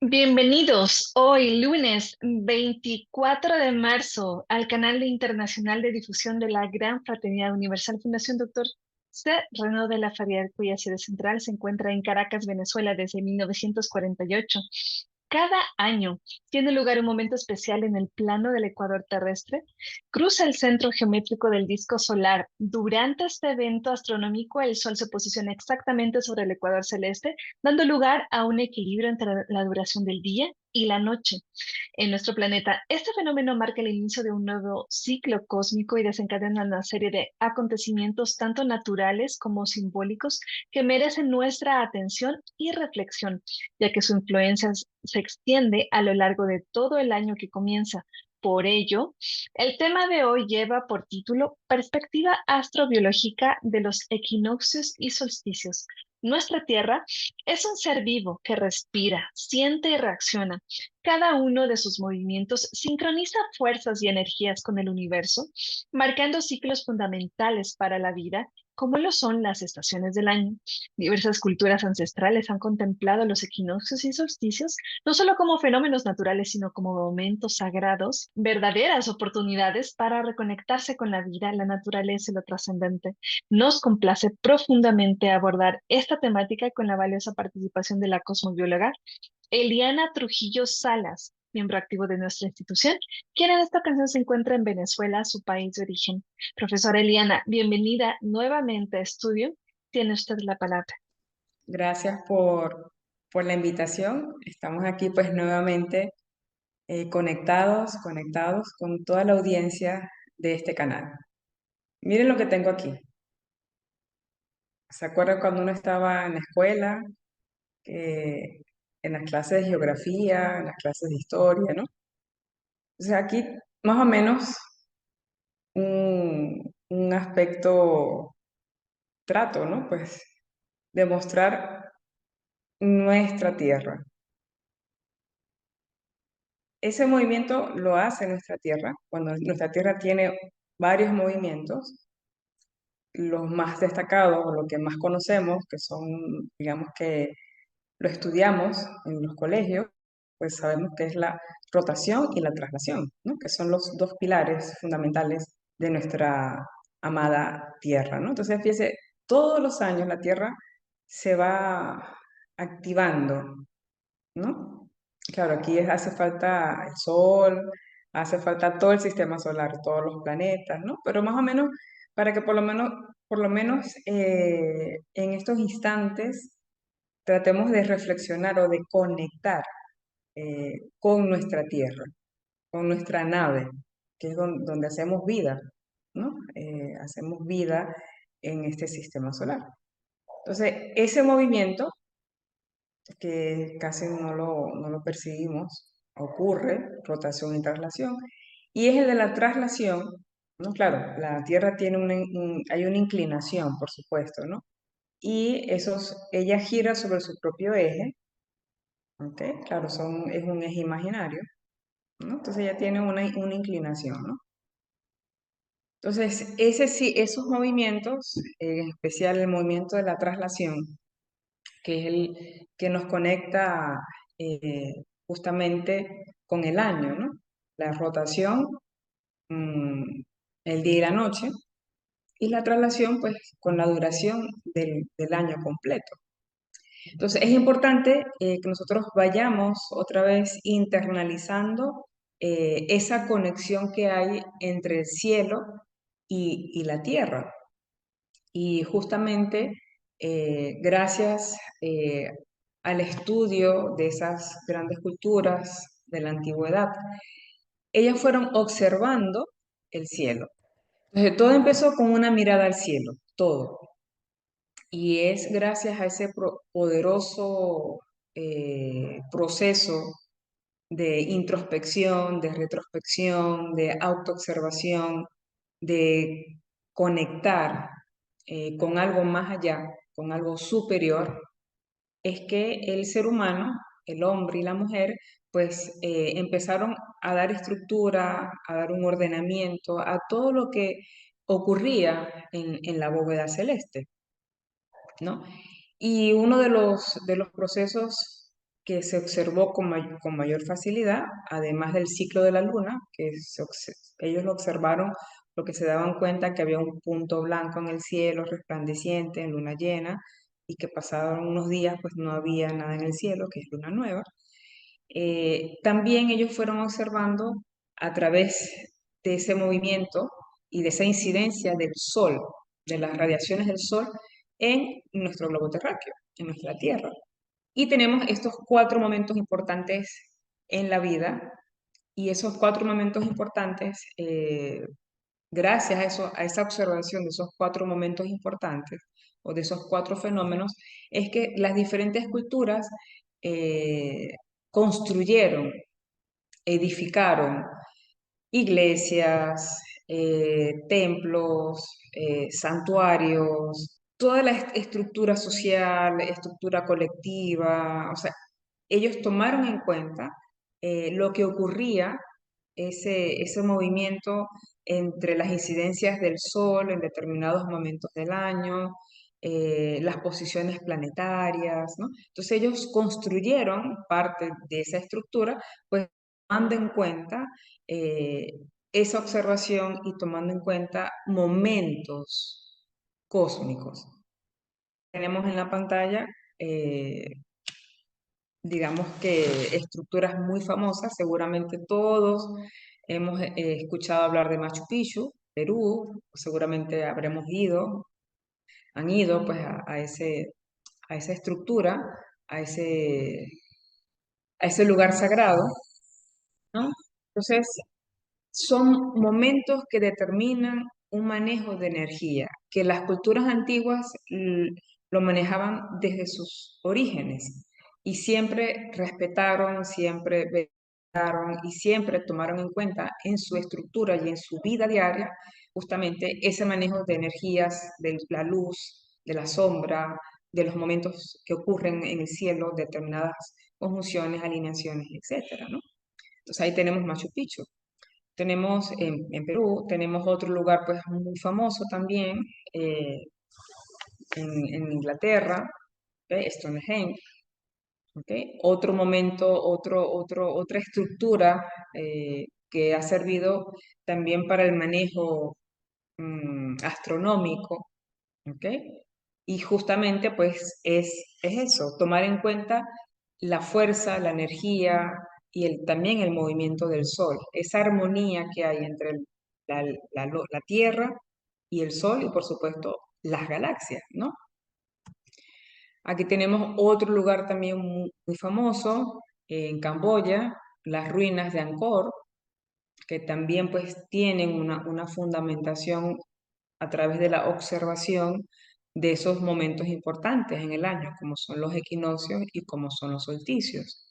Bienvenidos hoy, lunes 24 de marzo, al canal internacional de difusión de la Gran Fraternidad Universal Fundación Doctor C. Renaud de la Faría, cuya sede central se encuentra en Caracas, Venezuela, desde 1948. Cada año tiene lugar un momento especial en el plano del ecuador terrestre. Cruza el centro geométrico del disco solar. Durante este evento astronómico, el Sol se posiciona exactamente sobre el ecuador celeste, dando lugar a un equilibrio entre la duración del día y la noche en nuestro planeta. Este fenómeno marca el inicio de un nuevo ciclo cósmico y desencadena una serie de acontecimientos tanto naturales como simbólicos que merecen nuestra atención y reflexión, ya que su influencia se extiende a lo largo de todo el año que comienza. Por ello, el tema de hoy lleva por título Perspectiva astrobiológica de los equinoccios y solsticios. Nuestra Tierra es un ser vivo que respira, siente y reacciona. Cada uno de sus movimientos sincroniza fuerzas y energías con el universo, marcando ciclos fundamentales para la vida, como lo son las estaciones del año. Diversas culturas ancestrales han contemplado los equinoccios y solsticios no solo como fenómenos naturales, sino como momentos sagrados, verdaderas oportunidades para reconectarse con la vida, la naturaleza y lo trascendente. Nos complace profundamente abordar esta temática con la valiosa participación de la cosmobióloga Eliana Trujillo Salas, miembro activo de nuestra institución, quien en esta ocasión se encuentra en Venezuela, su país de origen. Profesora Eliana, bienvenida nuevamente a estudio. Tiene usted la palabra. Gracias por la invitación. Estamos aquí pues nuevamente conectados con toda la audiencia de este canal. Miren lo que tengo aquí. ¿Se acuerdan cuando uno estaba en la escuela, eh, en las clases de geografía, en las clases de historia, ¿no? O sea, aquí más o menos un aspecto trato, ¿no? Pues demostrar nuestra tierra. Ese movimiento lo hace nuestra Tierra, cuando nuestra Tierra tiene varios movimientos, los más destacados o lo que más conocemos, que son, digamos que lo estudiamos en los colegios, pues sabemos que es la rotación y la traslación, ¿no? Que son los dos pilares fundamentales de nuestra amada Tierra, ¿no? Entonces, fíjese, todos los años la Tierra se va activando, ¿no? Claro, aquí hace falta el Sol, hace falta todo el sistema solar, todos los planetas, ¿no? Pero más o menos, para que por lo menos en estos instantes tratemos de reflexionar o de conectar con nuestra Tierra, con nuestra nave, que es donde hacemos vida, ¿no? Hacemos vida en este sistema solar. Entonces, ese movimiento que casi no lo percibimos, ocurre, rotación y traslación, y es el de la traslación, ¿no? Claro, la Tierra tiene hay una inclinación, por supuesto, ¿no? Y ella gira sobre su propio eje, ¿ok? Claro, es un eje imaginario, ¿no? Entonces ella tiene una inclinación, ¿no? Entonces, ese sí, esos movimientos, en especial el movimiento de la traslación, que es el que nos conecta justamente con el año, ¿no? La rotación, mm, el día y la noche, y la traslación, pues, con la duración del año completo. Entonces, es importante que nosotros vayamos otra vez internalizando esa conexión que hay entre el cielo y la tierra. Y justamente gracias al estudio de esas grandes culturas de la antigüedad, ellas fueron observando el cielo. Entonces, todo empezó con una mirada al cielo, todo. Y es gracias a ese poderoso proceso de introspección, de retrospección, de autoobservación, de conectar con algo más allá, con algo superior, es que el ser humano, el hombre y la mujer, pues empezaron a dar estructura, a dar un ordenamiento a todo lo que ocurría en la bóveda celeste, ¿no? Y uno de los procesos que se observó con mayor facilidad, además del ciclo de la luna, que ellos lo observaron porque se daban cuenta que había un punto blanco en el cielo resplandeciente en luna llena y que pasaron unos días pues no había nada en el cielo, que es luna nueva. También ellos fueron observando a través de ese movimiento y de esa incidencia del sol, de las radiaciones del sol en nuestro globo terráqueo, en nuestra Tierra. Y tenemos estos cuatro momentos importantes en la vida y esos cuatro momentos importantes, gracias a eso, a esa observación de esos cuatro momentos importantes o de esos cuatro fenómenos, es que las diferentes culturas eh, construyeron, edificaron iglesias, templos, santuarios, toda la estructura social, estructura colectiva, o sea, ellos tomaron en cuenta lo que ocurría, ese movimiento entre las incidencias del sol en determinados momentos del año, las posiciones planetarias, ¿no? Entonces ellos construyeron parte de esa estructura, pues tomando en cuenta eh, esa observación y tomando en cuenta momentos cósmicos. Tenemos en la pantalla digamos que estructuras muy famosas, seguramente todos hemos escuchado hablar de Machu Picchu, Perú, seguramente habremos ido, han ido pues a esa estructura, a a ese lugar sagrado, ¿no? Entonces, son momentos que determinan un manejo de energía, que las culturas antiguas lo manejaban desde sus orígenes y siempre respetaron, siempre valoraron y siempre tomaron en cuenta en su estructura y en su vida diaria justamente ese manejo de energías, de la luz, de la sombra, de los momentos que ocurren en el cielo, determinadas conjunciones, alineaciones, etcétera, ¿no? Entonces ahí tenemos Machu Picchu. Tenemos en Perú, tenemos otro lugar pues muy famoso también eh, en Inglaterra, ¿ok? Stonehenge, ¿ok? Otro momento, otra estructura que ha servido también para el manejo astronómico, ¿ok? Y justamente pues es eso, tomar en cuenta la fuerza, la energía y también el movimiento del Sol, esa armonía que hay entre la Tierra y el Sol y por supuesto las galaxias, ¿no? Aquí tenemos otro lugar también muy famoso, en Camboya, las ruinas de Angkor, que también pues tienen una fundamentación a través de la observación de esos momentos importantes en el año, como son los equinoccios y como son los solsticios.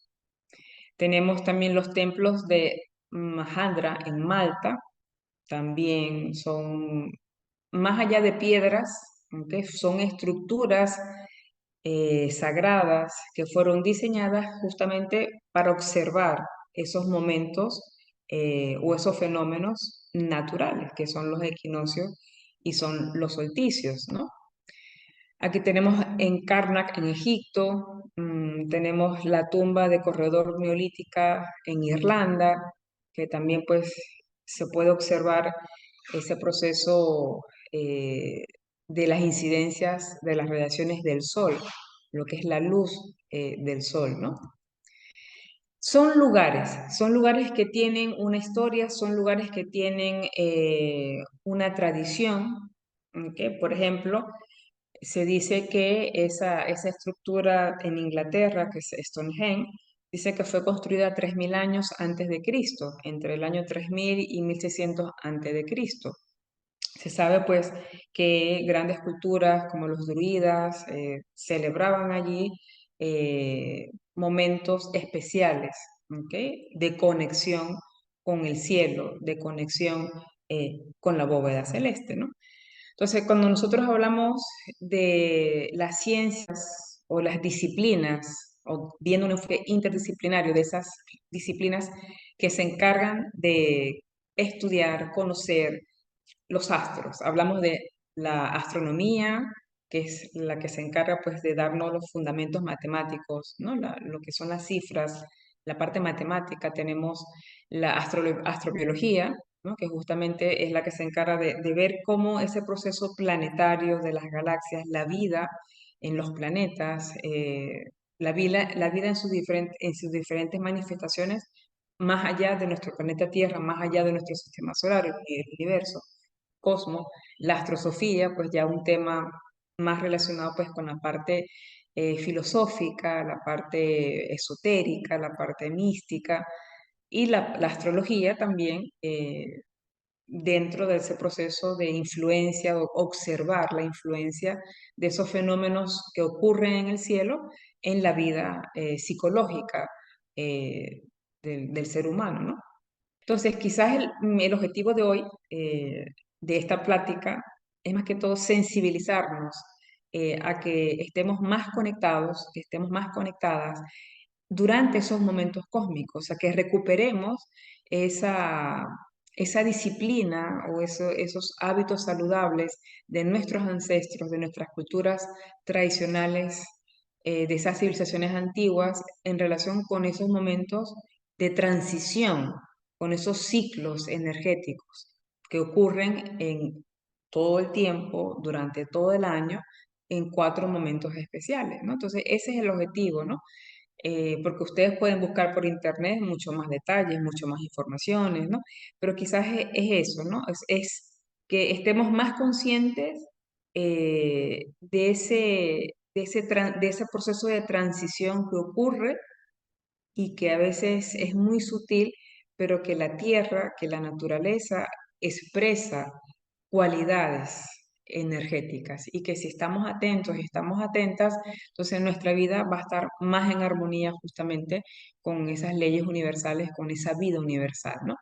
Tenemos también los templos de Mahandra en Malta, también son más allá de piedras, ¿ok? Son estructuras sagradas que fueron diseñadas justamente para observar esos momentos o esos fenómenos naturales, que son los equinoccios y son los solsticios, ¿no? Aquí tenemos en Karnak, en Egipto, tenemos la tumba de corredor neolítica en Irlanda, que también pues se puede observar ese proceso eh, de las incidencias de las radiaciones del sol, lo que es la luz del sol, ¿no? Son lugares que tienen una historia, son lugares que tienen una tradición, ¿ok? Por ejemplo, se dice que esa estructura en Inglaterra, que es Stonehenge, dice que fue construida 3000 años antes de Cristo, entre el año 3000 y 1600 antes de Cristo. Se sabe pues que grandes culturas como los druidas celebraban allí momentos especiales, ¿ok? De conexión con el cielo, de conexión con la bóveda celeste, ¿no? Entonces, cuando nosotros hablamos de las ciencias o las disciplinas, o viendo un enfoque interdisciplinario de esas disciplinas que se encargan de estudiar, conocer los astros, hablamos de la astronomía, que es la que se encarga pues de darnos los fundamentos matemáticos, ¿no? Lo que son las cifras, la parte matemática. Tenemos la astrobiología, ¿no? Que justamente es la que se encarga de ver cómo ese proceso planetario de las galaxias, la vida en los planetas, la vida en sus diferentes manifestaciones, más allá de nuestro planeta Tierra, más allá de nuestro sistema solar, el universo, cosmos. La astrosofía, pues ya un tema más relacionado pues con la parte filosófica, la parte esotérica, la parte mística, y la astrología también, dentro de ese proceso de influencia, o observar la influencia de esos fenómenos que ocurren en el cielo en la vida psicológica eh, del ser humano, ¿no? Entonces, quizás el objetivo de hoy, de esta plática, es más que todo sensibilizarnos a que estemos más conectados, que estemos más conectadas durante esos momentos cósmicos, o sea, que recuperemos esa, esa disciplina o esos hábitos saludables de nuestros ancestros, de nuestras culturas tradicionales, de esas civilizaciones antiguas, en relación con esos momentos de transición, con esos ciclos energéticos que ocurren en todo el tiempo, durante todo el año, en 4 momentos especiales, ¿no? Entonces, ese es el objetivo, ¿no? Porque ustedes pueden buscar por internet mucho más detalles, mucho más informaciones, ¿no? Pero quizás es eso, ¿no? Es que estemos más conscientes de ese proceso de transición que ocurre y que a veces es muy sutil, pero que la tierra, que la naturaleza expresa cualidades energéticas, y que si estamos atentos y estamos atentas, entonces nuestra vida va a estar más en armonía justamente con esas leyes universales, con esa vida universal, ¿no?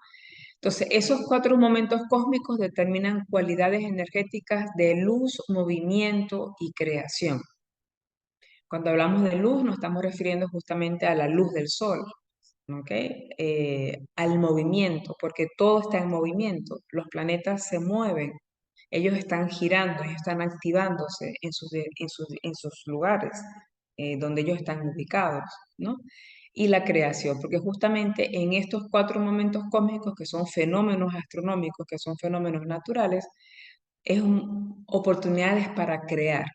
Entonces, esos 4 momentos cósmicos determinan cualidades energéticas de luz, movimiento y creación. Cuando hablamos de luz, nos estamos refiriendo justamente a la luz del sol, ¿ok? Al movimiento, porque todo está en movimiento. Los planetas se mueven, ellos están girando, ellos están activándose en sus lugares donde ellos están ubicados, ¿no? Y la creación, porque justamente en estos 4 momentos cósmicos, que son fenómenos astronómicos, que son fenómenos naturales, oportunidades para crear,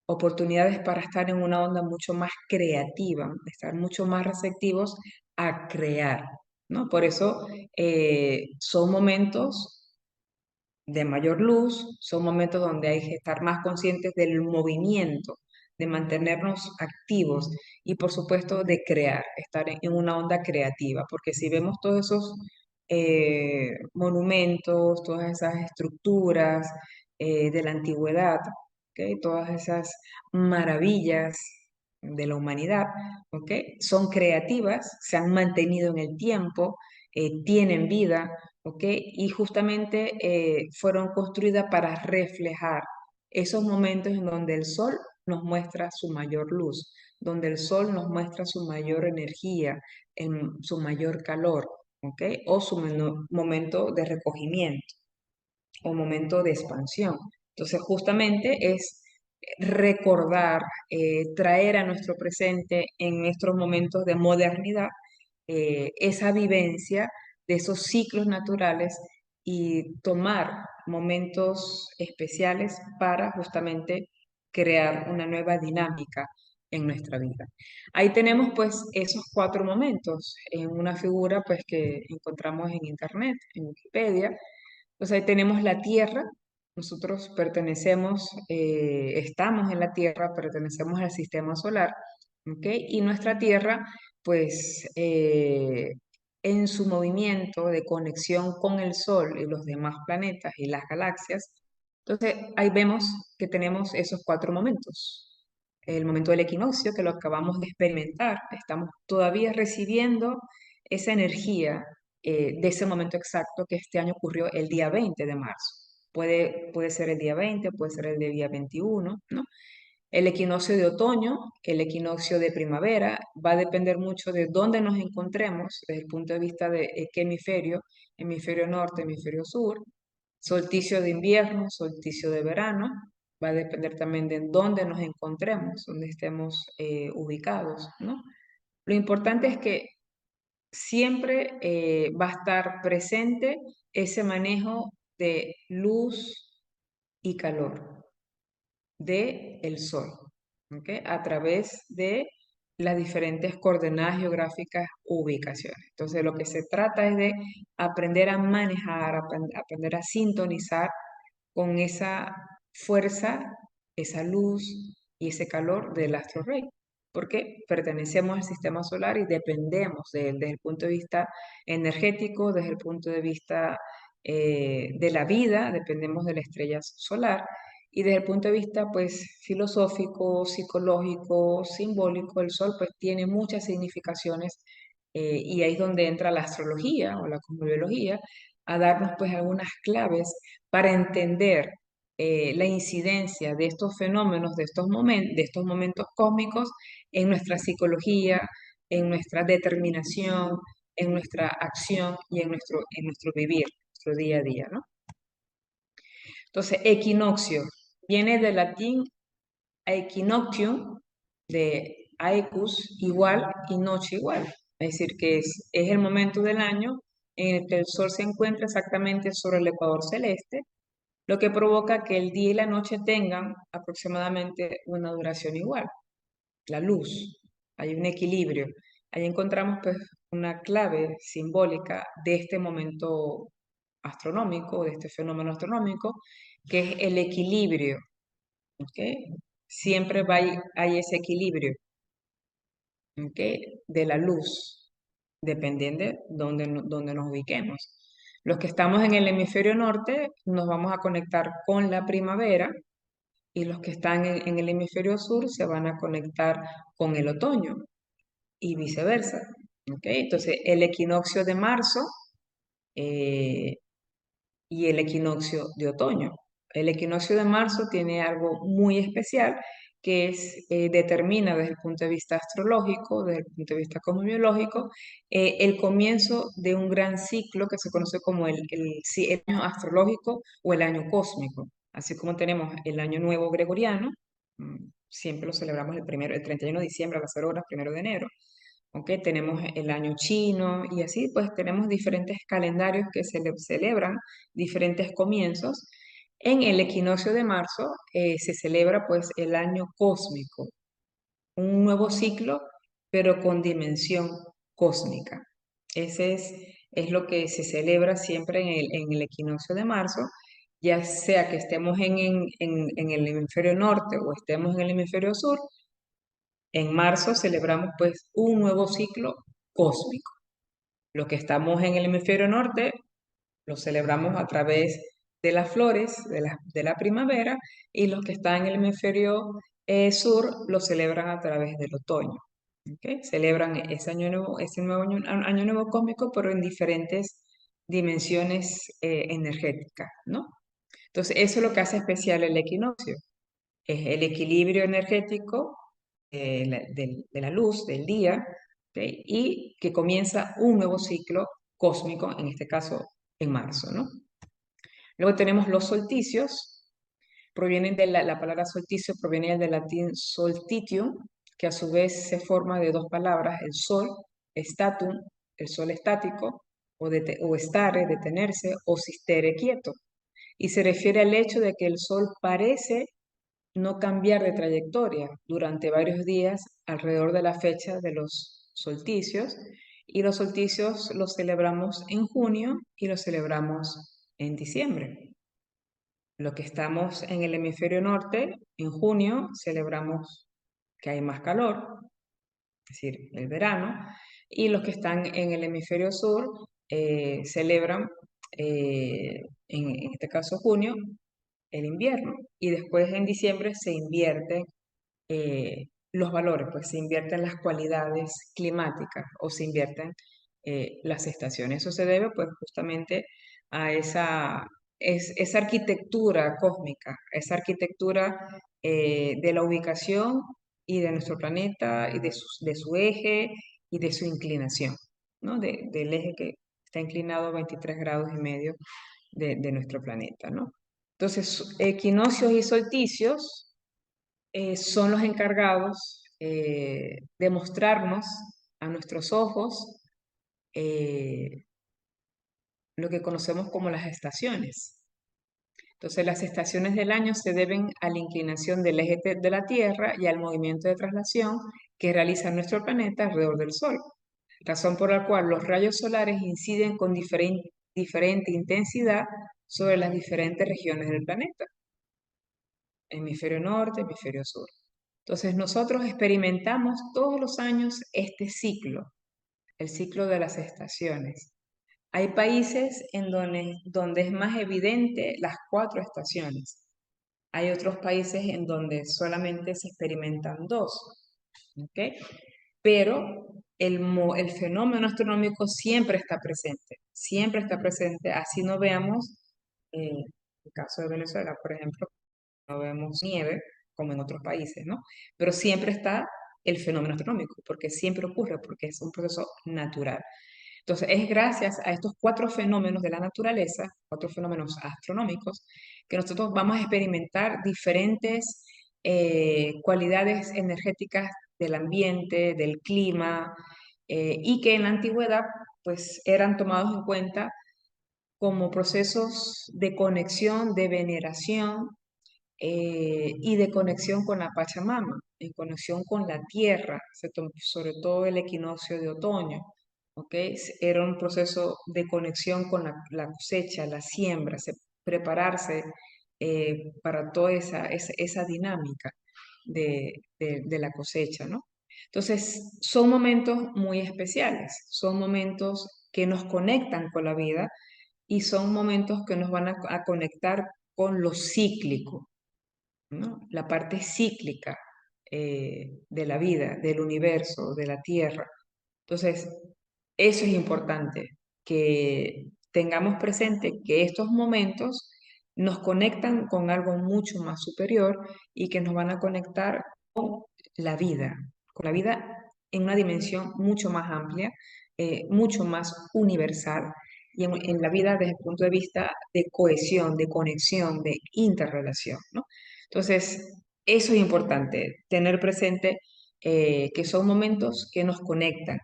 oportunidades para estar en una onda mucho más creativa, estar mucho más receptivos a crear, ¿no? Por eso son momentos de mayor luz, son momentos donde hay que estar más conscientes del movimiento, de mantenernos activos y por supuesto de crear, estar en una onda creativa, porque si vemos todos esos monumentos, todas esas estructuras de la antigüedad, ¿ok? Todas esas maravillas de la humanidad, ¿ok? Son creativas, se han mantenido en el tiempo, tienen vida, ¿ok? Y justamente fueron construidas para reflejar esos momentos en donde el sol nos muestra su mayor luz, donde el sol nos muestra su mayor energía, su mayor calor, ¿ok? O su momento de recogimiento o momento de expansión. Entonces, justamente es recordar, traer a nuestro presente en nuestros momentos de modernidad esa vivencia de esos ciclos naturales y tomar momentos especiales para justamente crear una nueva dinámica en nuestra vida. Ahí tenemos pues esos 4 momentos en una figura pues que encontramos en internet, en Wikipedia. Pues ahí tenemos la Tierra. Nosotros pertenecemos, estamos en la Tierra, pertenecemos al sistema solar, ¿ok? Y nuestra Tierra, pues, en su movimiento de conexión con el Sol y los demás planetas y las galaxias, entonces ahí vemos que tenemos esos 4 momentos. El momento del equinoccio, que lo acabamos de experimentar, estamos todavía recibiendo esa energía de ese momento exacto, que este año ocurrió el día 20 de marzo. Puede ser el día 20, puede ser el día 21, ¿no? El equinoccio de otoño, el equinoccio de primavera, va a depender mucho de dónde nos encontremos desde el punto de vista de qué hemisferio, hemisferio norte, hemisferio sur, solsticio de invierno, solsticio de verano, va a depender también de dónde nos encontremos, dónde estemos ubicados, ¿no? Lo importante es que siempre va a estar presente ese manejo de luz y calor del Sol, ¿ok? A través de las diferentes coordenadas geográficas, ubicaciones. Entonces, lo que se trata es de aprender a manejar, aprender a sintonizar con esa fuerza, esa luz y ese calor del astro rey, porque pertenecemos al sistema solar y dependemos de él desde el punto de vista energético, desde el punto de vista de la vida, dependemos de la estrella solar. Y desde el punto de vista, pues, filosófico, psicológico, simbólico, el Sol, pues, tiene muchas significaciones y ahí es donde entra la astrología o la cosmobiología a darnos, pues, algunas claves para entender la incidencia de estos fenómenos, de estos momentos cósmicos en nuestra psicología, en nuestra determinación, en nuestra acción y en nuestro vivir, nuestro día a día, ¿no? Entonces, equinoccio viene del latín equinoctium, de aequus igual y noche igual. Es decir, que es el momento del año en el que el Sol se encuentra exactamente sobre el ecuador celeste, lo que provoca que el día y la noche tengan aproximadamente una duración igual, la luz, hay un equilibrio. Ahí encontramos pues una clave simbólica de este momento astronómico, de este fenómeno astronómico, que es el equilibrio, ¿ok? Siempre hay ese equilibrio, ¿ok? De la luz, dependiendo de dónde nos ubiquemos. Los que estamos en el hemisferio norte nos vamos a conectar con la primavera y los que están en el hemisferio sur se van a conectar con el otoño y viceversa. ¿Ok? Entonces, el equinoccio de marzo eh, y el equinoccio de otoño. El equinoccio de marzo tiene algo muy especial que determina desde el punto de vista astrológico, desde el punto de vista cosmobiológico, el comienzo de un gran ciclo que se conoce como el año astrológico o el año cósmico. Así como tenemos el año nuevo gregoriano, siempre lo celebramos el 31 de diciembre a las 0 horas, 1 de enero. ¿Ok? Tenemos el año chino y así pues tenemos diferentes calendarios que celebran diferentes comienzos. En el equinoccio de marzo se celebra pues el año cósmico, un nuevo ciclo, pero con dimensión cósmica. Ese es lo que se celebra siempre en el equinoccio de marzo, ya sea que estemos en el hemisferio norte o estemos en el hemisferio sur. En marzo celebramos pues un nuevo ciclo cósmico. Los que estamos en el hemisferio norte lo celebramos a través de las flores de la primavera y los que están en el hemisferio sur lo celebran a través del otoño. ¿Ok? Celebran ese nuevo año nuevo cósmico, pero en diferentes dimensiones energéticas, ¿no? Entonces, eso es lo que hace especial el equinoccio. Es el equilibrio energético de la luz, del día, ¿ok? Y que comienza un nuevo ciclo cósmico, en este caso en marzo, ¿no? Luego tenemos los solsticios, provienen de la palabra solsticio, proviene del latín solstitium, que a su vez se forma de dos palabras, el sol, statum, el sol estático, o stare, detenerse, o sistere, quieto. Y se refiere al hecho de que el sol parece no cambiar de trayectoria durante varios días alrededor de la fecha de los solsticios. Y los solsticios los celebramos en junio y los celebramos en diciembre. Los que estamos en el hemisferio norte, en junio celebramos que hay más calor, es decir, el verano, y los que están en el hemisferio sur celebran, en este caso junio, el invierno. Y después en diciembre se invierten los valores, pues se invierten las cualidades climáticas o se invierten las estaciones. Eso se debe pues justamente a esa arquitectura cósmica, esa arquitectura de la ubicación y de nuestro planeta y de su eje y de su inclinación, ¿no? Del eje que está inclinado a 23 grados y medio de nuestro planeta, ¿no? Entonces, equinoccios y solsticios son los encargados de mostrarnos a nuestros ojos lo que conocemos como las estaciones. Entonces, las estaciones del año se deben a la inclinación del eje de la Tierra y al movimiento de traslación que realiza nuestro planeta alrededor del Sol, razón por la cual los rayos solares inciden con diferente intensidad sobre las diferentes regiones del planeta, hemisferio norte, hemisferio sur. Entonces, nosotros experimentamos todos los años este ciclo, el ciclo de las estaciones. Hay países en donde es más evidente las 4 estaciones. Hay otros países en donde solamente se experimentan 2, ¿ok? Pero el fenómeno astronómico siempre está presente, así no veamos, en el caso de Venezuela, por ejemplo, no vemos nieve como en otros países, ¿no? Pero siempre está el fenómeno astronómico, porque siempre ocurre, porque es un proceso natural. Entonces, es gracias a estos 4 fenómenos de la naturaleza, 4 fenómenos astronómicos, que nosotros vamos a experimentar diferentes cualidades energéticas del ambiente, del clima, y que en la antigüedad, pues, eran tomados en cuenta como procesos de conexión, de veneración, y de conexión con la Pachamama, en conexión con la tierra, sobre todo el equinoccio de otoño. ¿Ok? Era un proceso de conexión con la cosecha, la siembra, prepararse para toda esa dinámica de la cosecha, ¿no? Entonces, son momentos muy especiales, son momentos que nos conectan con la vida y son momentos que nos van a conectar con lo cíclico, ¿no? La parte cíclica de la vida, del universo, de la Tierra. Entonces, eso es importante, que tengamos presente que estos momentos nos conectan con algo mucho más superior y que nos van a conectar con la vida en una dimensión mucho más amplia, mucho más universal y en la vida desde el punto de vista de cohesión, de conexión, de interrelación, ¿no? Entonces, eso es importante, tener presente que son momentos que nos conectan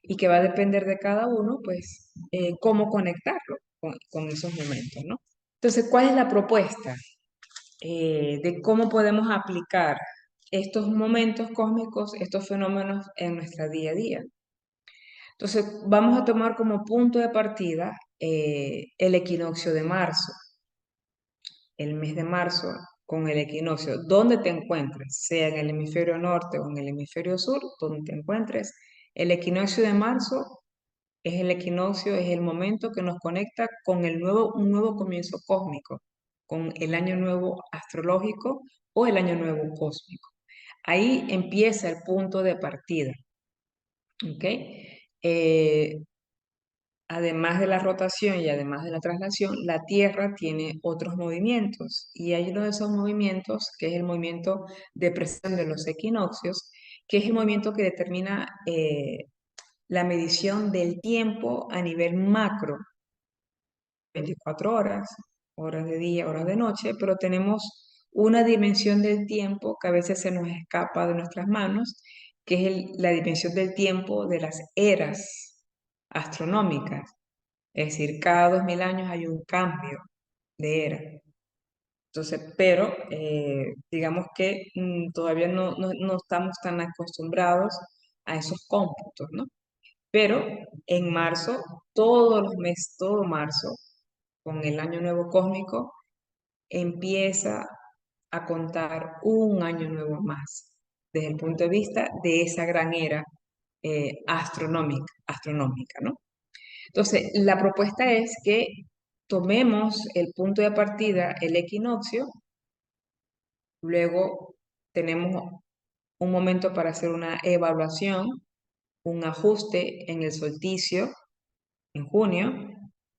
y que va a depender de cada uno, pues, cómo conectarlo con esos momentos, ¿no? Entonces, ¿cuál es la propuesta de cómo podemos aplicar estos momentos cósmicos, estos fenómenos en nuestra día a día? Entonces, vamos a tomar como punto de partida el equinoccio de marzo, el mes de marzo con el equinoccio, donde te encuentres, sea en el hemisferio norte o en el hemisferio sur, donde te encuentres, el equinoccio de marzo es el equinoccio, es el momento que nos conecta con un nuevo comienzo cósmico, con el año nuevo astrológico o el año nuevo cósmico. Ahí empieza el punto de partida. ¿Ok? Además de la rotación y además de la traslación, la Tierra tiene otros movimientos y hay uno de esos movimientos que es el movimiento de precesión de los equinoccios, que es el movimiento que determina la medición del tiempo a nivel macro, 24 horas, horas de día, horas de noche, pero tenemos una dimensión del tiempo que a veces se nos escapa de nuestras manos, que es la dimensión del tiempo de las eras astronómicas. Es decir, cada 2000 años hay un cambio de era. Entonces, pero digamos que todavía no estamos tan acostumbrados a esos cómputos, ¿no? Pero en marzo, todos los meses, todo marzo, con el año nuevo cósmico, empieza a contar un año nuevo más, desde el punto de vista de esa gran era astronómica, ¿no? Entonces, la propuesta es que tomemos el punto de partida, el equinoccio, luego tenemos un momento para hacer una evaluación, un ajuste en el solsticio en junio,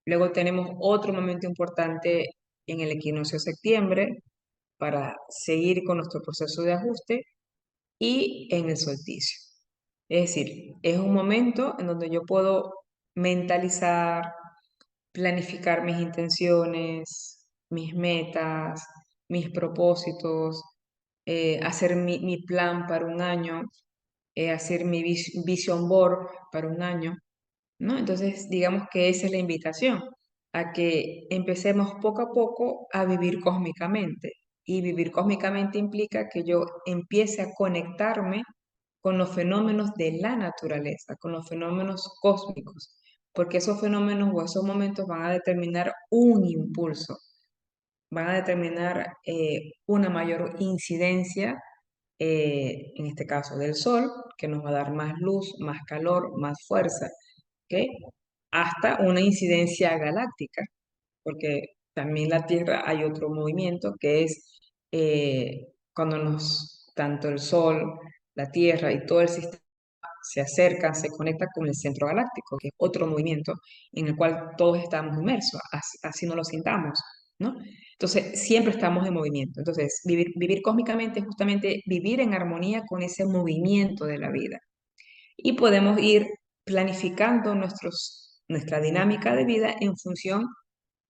luego tenemos otro momento importante en el equinoccio de septiembre para seguir con nuestro proceso de ajuste y en el solsticio. Es decir, es un momento en donde yo puedo mentalizar, planificar mis intenciones, mis metas, mis propósitos, hacer mi plan para un año, hacer mi vision board para un año, ¿no? Entonces, digamos que esa es la invitación, a que empecemos poco a poco a vivir cósmicamente. Y vivir cósmicamente implica que yo empiece a conectarme con los fenómenos de la naturaleza, con los fenómenos cósmicos, porque esos fenómenos o esos momentos van a determinar un impulso, van a determinar una mayor incidencia, en este caso del Sol, que nos va a dar más luz, más calor, más fuerza, ¿ok? Hasta una incidencia galáctica, porque también la Tierra hay otro movimiento que es cuando tanto el Sol, la Tierra y todo el sistema se acercan, se conectan con el centro galáctico, que es otro movimiento en el cual todos estamos inmersos, así no lo sintamos, ¿no? Entonces, siempre estamos en movimiento. Entonces, vivir cósmicamente es justamente vivir en armonía con ese movimiento de la vida. Y podemos ir planificando nuestra dinámica de vida en función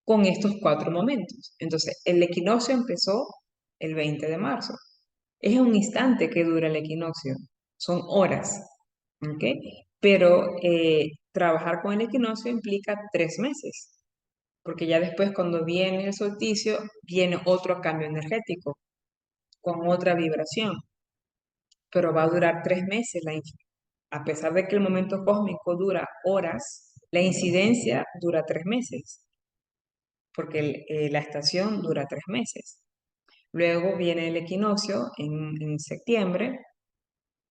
con estos cuatro momentos. Entonces, el equinoccio empezó el 20 de marzo. Es un instante que dura el equinoccio, son horas, ¿ok? Pero trabajar con el equinoccio implica 3 meses, porque ya después cuando viene el solsticio, viene otro cambio energético, con otra vibración, pero va a durar 3 meses. A pesar de que el momento cósmico dura horas, la incidencia dura 3 meses, porque la estación dura 3 meses. Luego viene el equinoccio en septiembre,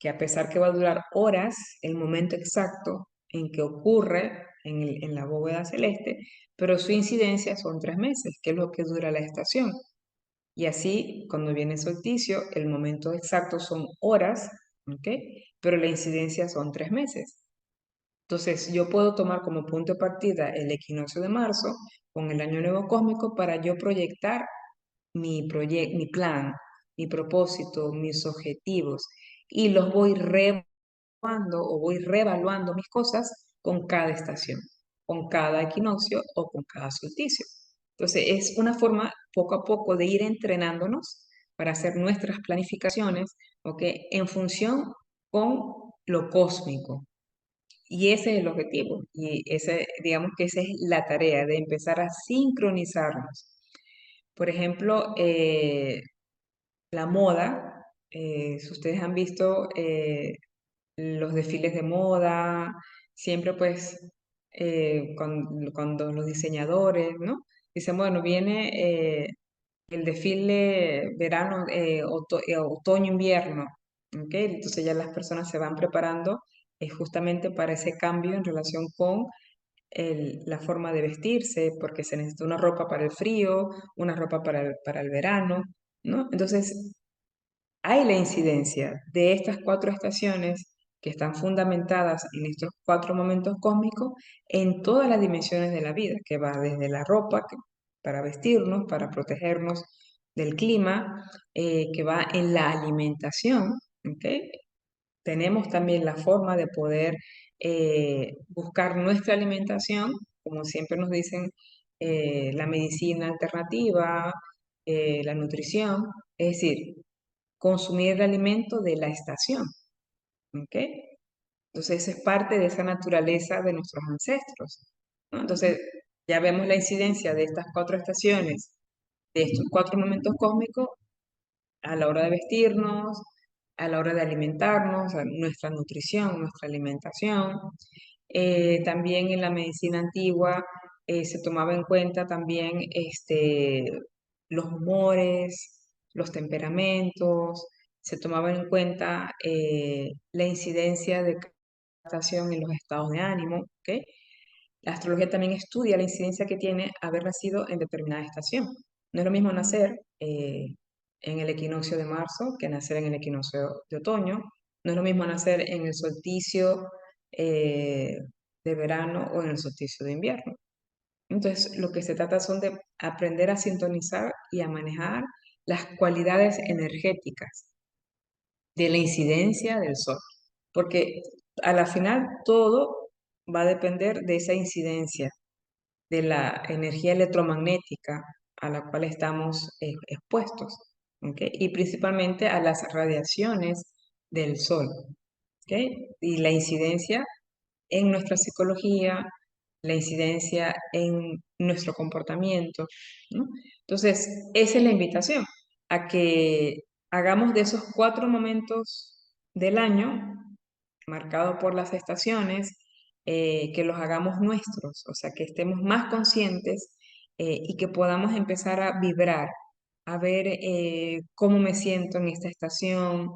que a pesar que va a durar horas, el momento exacto en que ocurre en la bóveda celeste, pero su incidencia son 3 meses, que es lo que dura la estación. Y así, cuando viene el solsticio, el momento exacto son horas, ¿ok? Pero la incidencia son 3 meses. Entonces, yo puedo tomar como punto de partida el equinoccio de marzo con el año nuevo cósmico para yo proyectar mi plan, mi propósito, mis objetivos, y los voy reevaluando o voy reevaluando mis cosas con cada estación, con cada equinoccio o con cada solsticio. Entonces, es una forma poco a poco de ir entrenándonos para hacer nuestras planificaciones, ¿ok? En función con lo cósmico. Y ese es el objetivo. Y ese, digamos que esa es la tarea de empezar a sincronizarnos. Por ejemplo, la moda, si ustedes han visto los desfiles de moda, siempre pues cuando los diseñadores, ¿no? Dicen, bueno, viene el desfile verano, otoño-invierno, ¿ok? Entonces ya las personas se van preparando justamente para ese cambio en relación con la forma de vestirse, porque se necesita una ropa para el frío, una ropa para el verano, ¿no? Entonces, hay la incidencia de estas cuatro estaciones que están fundamentadas en estos cuatro momentos cósmicos en todas las dimensiones de la vida, que va desde la ropa para vestirnos, para protegernos del clima, que va en la alimentación, ¿ok? Tenemos también la forma de poder buscar nuestra alimentación, como siempre nos dicen, la medicina alternativa, la nutrición, es decir, consumir el alimento de la estación, ¿ok? Entonces, eso es parte de esa naturaleza de nuestros ancestros, ¿no? Entonces, ya vemos la incidencia de estas cuatro estaciones, de estos cuatro momentos cósmicos a la hora de vestirnos, a la hora de alimentarnos, a nuestra nutrición, nuestra alimentación. También en la medicina antigua se tomaba en cuenta también los humores, los temperamentos, se tomaba en cuenta la incidencia de cada estación en los estados de ánimo, ¿ok? La astrología también estudia la incidencia que tiene haber nacido en determinada estación. No es lo mismo nacer en el equinoccio de marzo que nacer en el equinoccio de otoño. No es lo mismo nacer en el solsticio eh, de verano o en el solsticio de invierno. Entonces, lo que se trata son de aprender a sintonizar y a manejar las cualidades energéticas de la incidencia del sol, porque a la final todo va a depender de esa incidencia, de la energía electromagnética a la cual estamos expuestos, ¿ok? Y principalmente a las radiaciones del sol, ¿ok? Y la incidencia en nuestra psicología, la incidencia en nuestro comportamiento, ¿no? Entonces, esa es la invitación, a que hagamos de esos 4 momentos del año, marcados por las estaciones, que los hagamos nuestros, o sea, que estemos más conscientes y que podamos empezar a vibrar, a ver cómo me siento en esta estación,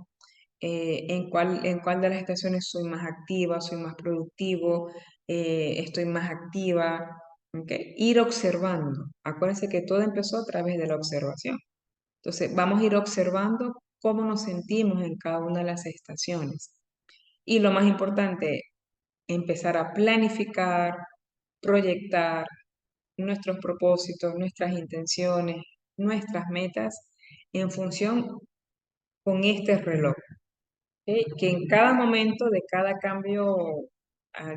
en cuál de las estaciones soy más activa, soy más productivo, estoy más activa. ¿Ok? Ir observando. Acuérdense que todo empezó a través de la observación. Entonces, vamos a ir observando cómo nos sentimos en cada una de las estaciones. Y lo más importante, empezar a planificar, proyectar nuestros propósitos, nuestras intenciones, nuestras metas en función con este reloj. Que en cada momento de cada cambio,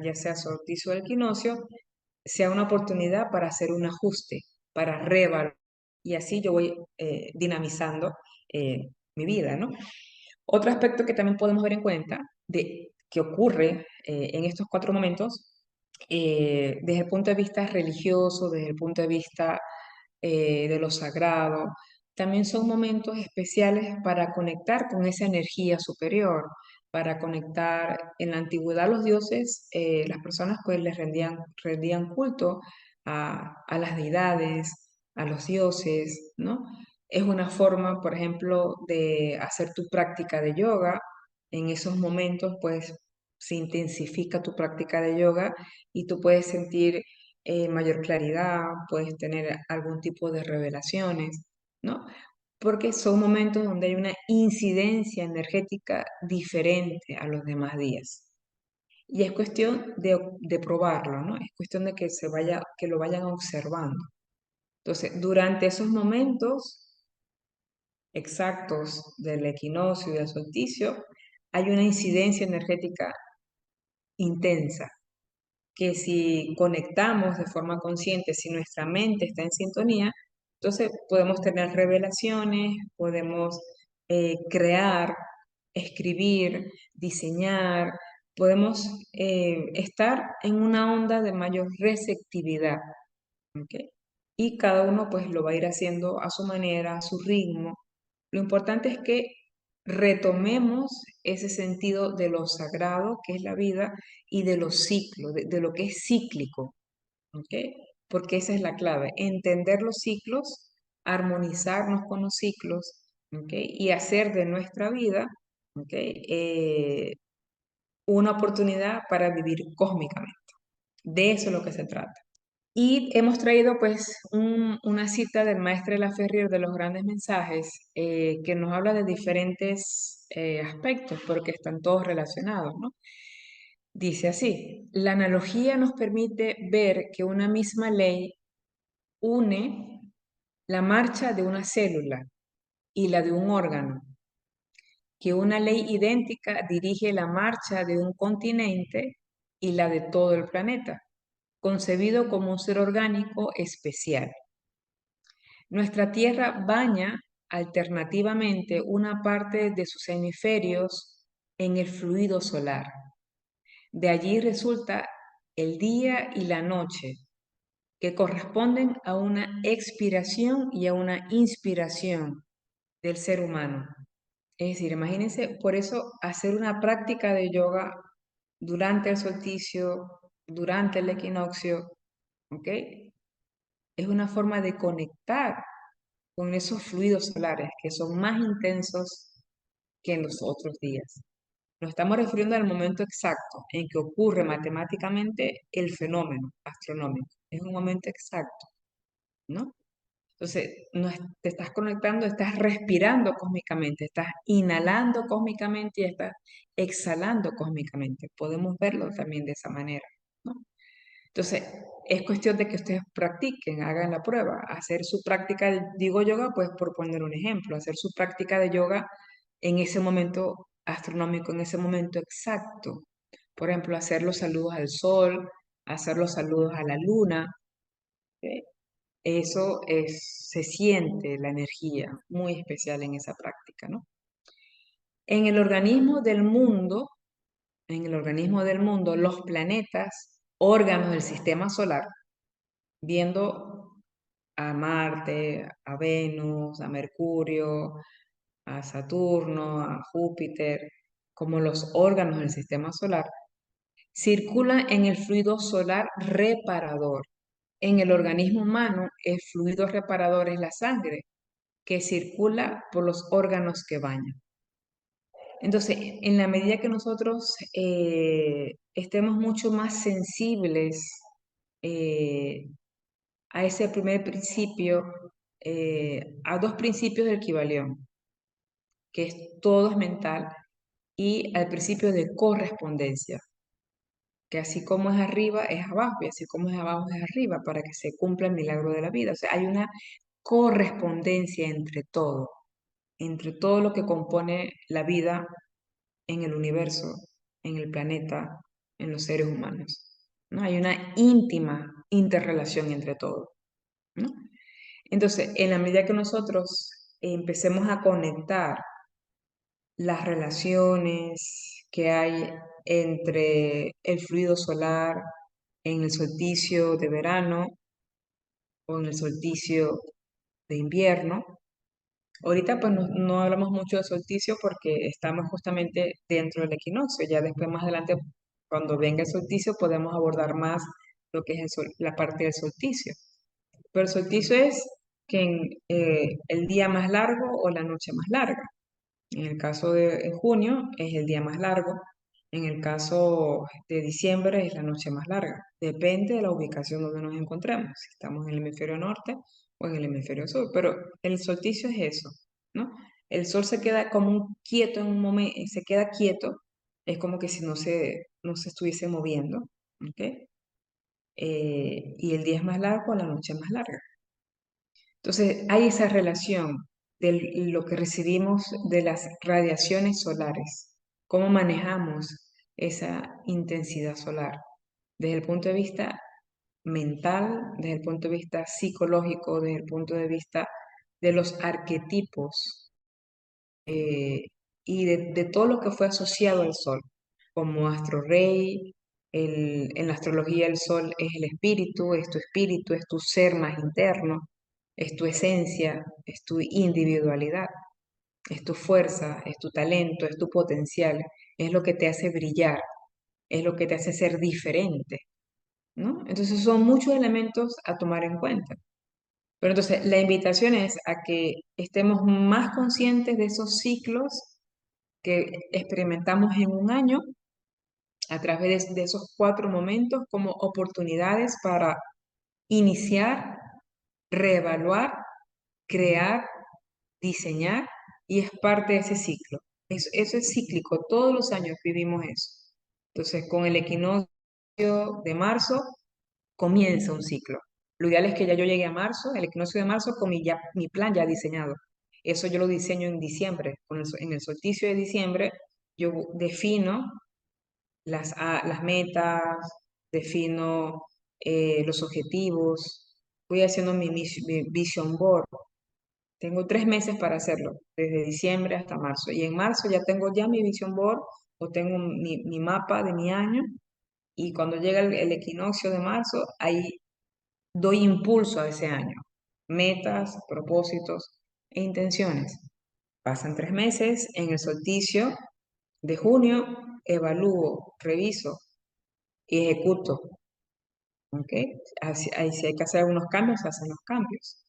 ya sea solsticio o equinoccio, sea una oportunidad para hacer un ajuste, para reevaluar. Y así yo voy dinamizando mi vida, ¿no? Otro aspecto que también podemos ver en cuenta de que ocurre en estos 4 momentos, desde el punto de vista religioso, desde el punto de vista de lo sagrado, también son momentos especiales para conectar con esa energía superior, para conectar. En la antigüedad los dioses, las personas pues les rendían culto a las deidades, a los dioses, ¿no? Es una forma, por ejemplo, de hacer tu práctica de yoga. En esos momentos, pues, se intensifica tu práctica de yoga y tú puedes sentir mayor claridad, puedes tener algún tipo de revelaciones, ¿no? Porque son momentos donde hay una incidencia energética diferente a los demás días. Y es cuestión de probarlo, ¿no? Es cuestión de que lo vayan observando. Entonces, durante esos momentos exactos del equinoccio y del solsticio, hay una incidencia energética intensa, que si conectamos de forma consciente, si nuestra mente está en sintonía, entonces podemos tener revelaciones, podemos crear, escribir, diseñar, podemos estar en una onda de mayor receptividad. ¿Ok? Y cada uno pues lo va a ir haciendo a su manera, a su ritmo. Lo importante es que retomemos ese sentido de lo sagrado que es la vida y de los ciclos, de lo que es cíclico, ¿ok? Porque esa es la clave, entender los ciclos, armonizarnos con los ciclos, ¿ok? Y hacer de nuestra vida, ¿ok? Una oportunidad para vivir cósmicamente. De eso es lo que se trata. Y hemos traído pues una cita del maestro de la Ferrier de los grandes mensajes que nos habla de diferentes aspectos porque están todos relacionados, ¿no? Dice así, la analogía nos permite ver que una misma ley une la marcha de una célula y la de un órgano, que una ley idéntica dirige la marcha de un continente y la de todo el planeta, concebido como un ser orgánico especial. Nuestra Tierra baña alternativamente una parte de sus hemisferios en el fluido solar. De allí resulta el día y la noche, que corresponden a una expiración y a una inspiración del ser humano. Es decir, imagínense, por eso hacer una práctica de yoga durante el solsticio, durante el equinoccio, ¿ok? Es una forma de conectar con esos fluidos solares que son más intensos que en los otros días. Nos estamos refiriendo al momento exacto en que ocurre matemáticamente el fenómeno astronómico. Es un momento exacto, ¿no? Entonces, te estás conectando, estás respirando cósmicamente, estás inhalando cósmicamente y estás exhalando cósmicamente. Podemos verlo también de esa manera, ¿no? Entonces, es cuestión de que ustedes practiquen, hagan la prueba, hacer su práctica, digo yoga, pues por poner un ejemplo, hacer su práctica de yoga en ese momento astronómico, en ese momento exacto. Por ejemplo, hacer los saludos al sol, hacer los saludos a la luna, ¿ok? se siente la energía muy especial en esa práctica, ¿no? En el organismo del mundo, en el organismo del mundo, los planetas, órganos del sistema solar, viendo a Marte, a Venus, a Mercurio, a Saturno, a Júpiter, como los órganos del sistema solar, circula en el fluido solar reparador. En el organismo humano, el fluido reparador es la sangre que circula por los órganos que bañan. Entonces, en la medida que nosotros estemos mucho más sensibles eh, a ese primer principio, a dos principios del Kybalión, que es todo es mental, y al principio de correspondencia, que así como es arriba es abajo y así como es abajo es arriba, para que se cumpla el milagro de la vida. O sea, hay una correspondencia entre todo lo que compone la vida en el universo, en el planeta, en los seres humanos, ¿no? Hay una íntima interrelación entre todo, ¿no? Entonces, en la medida que nosotros empecemos a conectar las relaciones que hay entre el fluido solar en el solsticio de verano o en el solsticio de invierno. Ahorita pues no hablamos mucho de solsticio porque estamos justamente dentro del equinoccio. Ya después más adelante, cuando venga el solsticio, podemos abordar más lo que es la parte del solsticio. Pero el solsticio es que el día más largo o la noche más larga. En el caso de junio es el día más largo. En el caso de diciembre es la noche más larga. Depende de la ubicación donde nos encontremos, si estamos en el hemisferio norte o en el hemisferio sur. Pero el solsticio es eso, ¿no? El sol se queda como un quieto en un momento, se queda quieto, es como que si no se estuviese moviendo, ¿ok? Y el día es más largo, la noche es más larga. Entonces, hay esa relación de lo que recibimos de las radiaciones solares, cómo manejamos esa intensidad solar desde el punto de vista mental, desde el punto de vista psicológico, desde el punto de vista de los arquetipos eh, y de todo lo que fue asociado al sol, como astro rey. En la astrología el sol es tu ser más interno, es tu esencia, es tu individualidad, es tu fuerza, es tu talento, es tu potencial, es lo que te hace brillar, es lo que te hace ser diferente, ¿no? Entonces son muchos elementos a tomar en cuenta. Pero entonces la invitación es a que estemos más conscientes de esos ciclos que experimentamos en un año a través de esos 4 momentos como oportunidades para iniciar, reevaluar, crear, diseñar, y es parte de ese ciclo. Eso es cíclico, todos los años vivimos eso. Entonces, con el equinoccio de marzo comienza un ciclo. Lo ideal es que ya yo llegue a marzo, el equinoccio de marzo, con mi plan ya diseñado. Eso yo lo diseño en diciembre. En el solsticio de diciembre, yo defino las metas, defino los objetivos, voy haciendo mi vision board. Tengo 3 meses para hacerlo, desde diciembre hasta marzo. Y en marzo ya tengo ya mi vision board o tengo mi mapa de mi año. Y cuando llega el equinoccio de marzo, ahí doy impulso a ese año. Metas, propósitos e intenciones. Pasan 3 meses, en el solsticio de junio evalúo, reviso y ejecuto. ¿Ok? Ahí si hay que hacer algunos cambios, se hacen los cambios.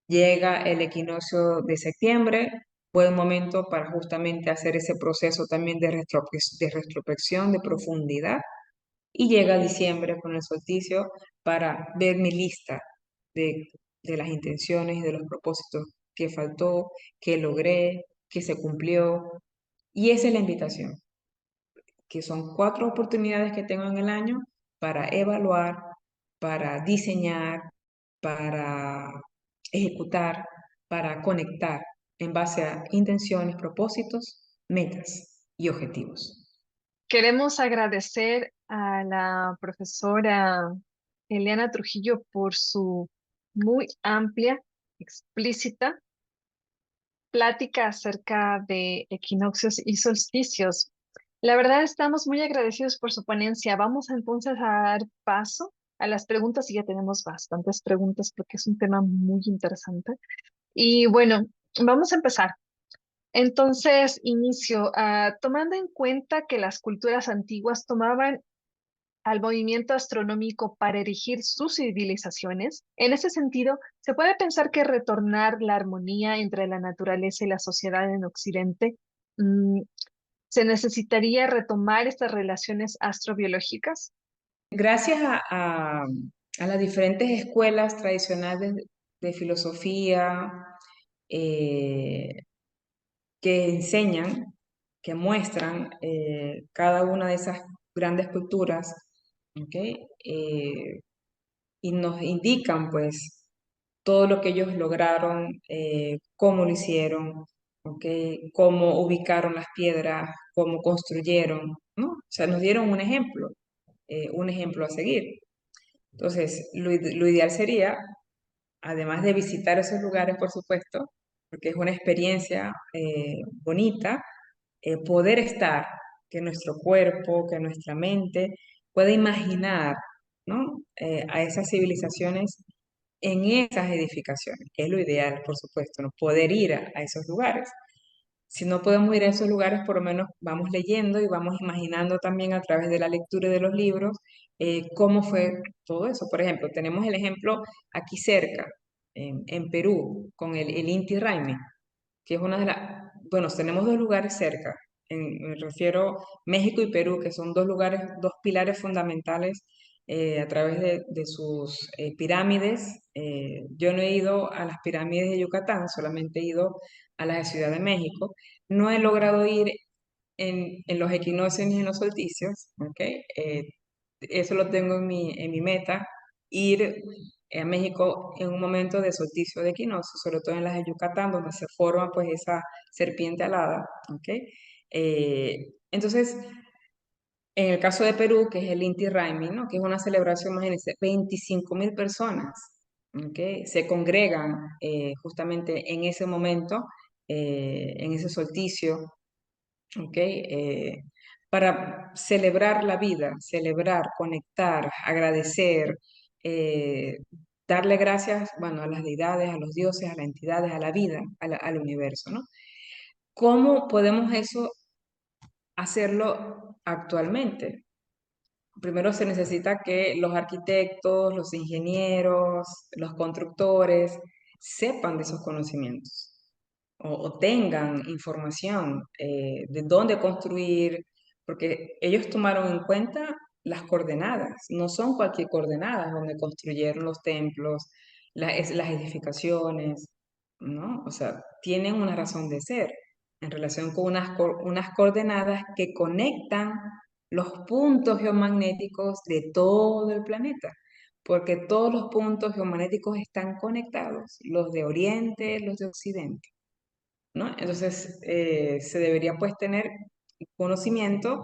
Llega el equinoccio de septiembre, buen momento para justamente hacer ese proceso también de retrospección, de profundidad. Y llega diciembre con el solsticio para ver mi lista de, de las intenciones y de los propósitos que faltó, que logré, que se cumplió. Y esa es la invitación, que son 4 oportunidades que tengo en el año para evaluar, para diseñar, para ejecutar, para conectar en base a intenciones, propósitos, metas y objetivos. Queremos agradecer a la profesora Eliana Trujillo por su muy amplia, explícita, plática acerca de equinoccios y solsticios. La verdad, estamos muy agradecidos por su ponencia. Vamos entonces a dar paso a las preguntas y ya tenemos bastantes preguntas porque es un tema muy interesante. Y bueno, vamos a empezar. Entonces, inicio, tomando en cuenta que las culturas antiguas tomaban al movimiento astronómico para erigir sus civilizaciones. En ese sentido, se puede pensar que retornar la armonía entre la naturaleza y la sociedad en Occidente, mm, se necesitaría retomar estas relaciones astrobiológicas. Gracias a las diferentes escuelas tradicionales de filosofía eh, que enseñan, que muestran cada una de esas grandes culturas, ¿ok? Y nos indican pues todo lo que ellos lograron, cómo lo hicieron, ¿ok? Cómo ubicaron las piedras, cómo construyeron, ¿no? O sea, nos dieron un ejemplo a seguir. Entonces, lo ideal sería, además de visitar esos lugares, por supuesto, porque es una experiencia bonita, poder estar, que nuestro cuerpo, que nuestra mente pueda imaginar, ¿no? A esas civilizaciones en esas edificaciones, que es lo ideal, por supuesto, ¿no? Poder ir a esos lugares. Si no podemos ir a esos lugares, por lo menos vamos leyendo y vamos imaginando también a través de la lectura de los libros cómo fue todo eso. Por ejemplo, tenemos el ejemplo aquí cerca, en Perú, con el Inti Raymi, que es una de las, bueno, tenemos dos lugares cerca, me refiero México y Perú, que son dos lugares, dos pilares fundamentales a través de sus pirámides. Yo no he ido a las pirámides de Yucatán, solamente he ido a las de Ciudad de México. No he logrado ir en los equinoccios ni en los solsticios, ¿ok? Eso lo tengo en mi meta, ir a México en un momento de solsticio de equinoccio, sobre todo en las de Yucatán, donde se forma pues esa serpiente alada, ¿ok? Entonces, en el caso de Perú, que es el Inti Raymi, ¿no? Que es una celebración, imagínense, 25.000 personas, ¿ok? Se congregan justamente en ese momento, en ese solsticio, ¿ok? Para celebrar la vida, celebrar, conectar, agradecer, eh, darle gracias, bueno, a las deidades, a los dioses, a las entidades, a la vida, al universo, ¿no? ¿Cómo podemos eso hacerlo actualmente? Primero se necesita que los arquitectos, los ingenieros, los constructores sepan de esos conocimientos o tengan información de dónde construir, porque ellos tomaron en cuenta las coordenadas, no son cualquier coordenadas donde construyeron los templos, las edificaciones, ¿no? O sea, tienen una razón de ser en relación con unas coordenadas que conectan los puntos geomagnéticos de todo el planeta, porque todos los puntos geomagnéticos están conectados, los de Oriente, los de Occidente, ¿no? Entonces, se debería pues tener conocimiento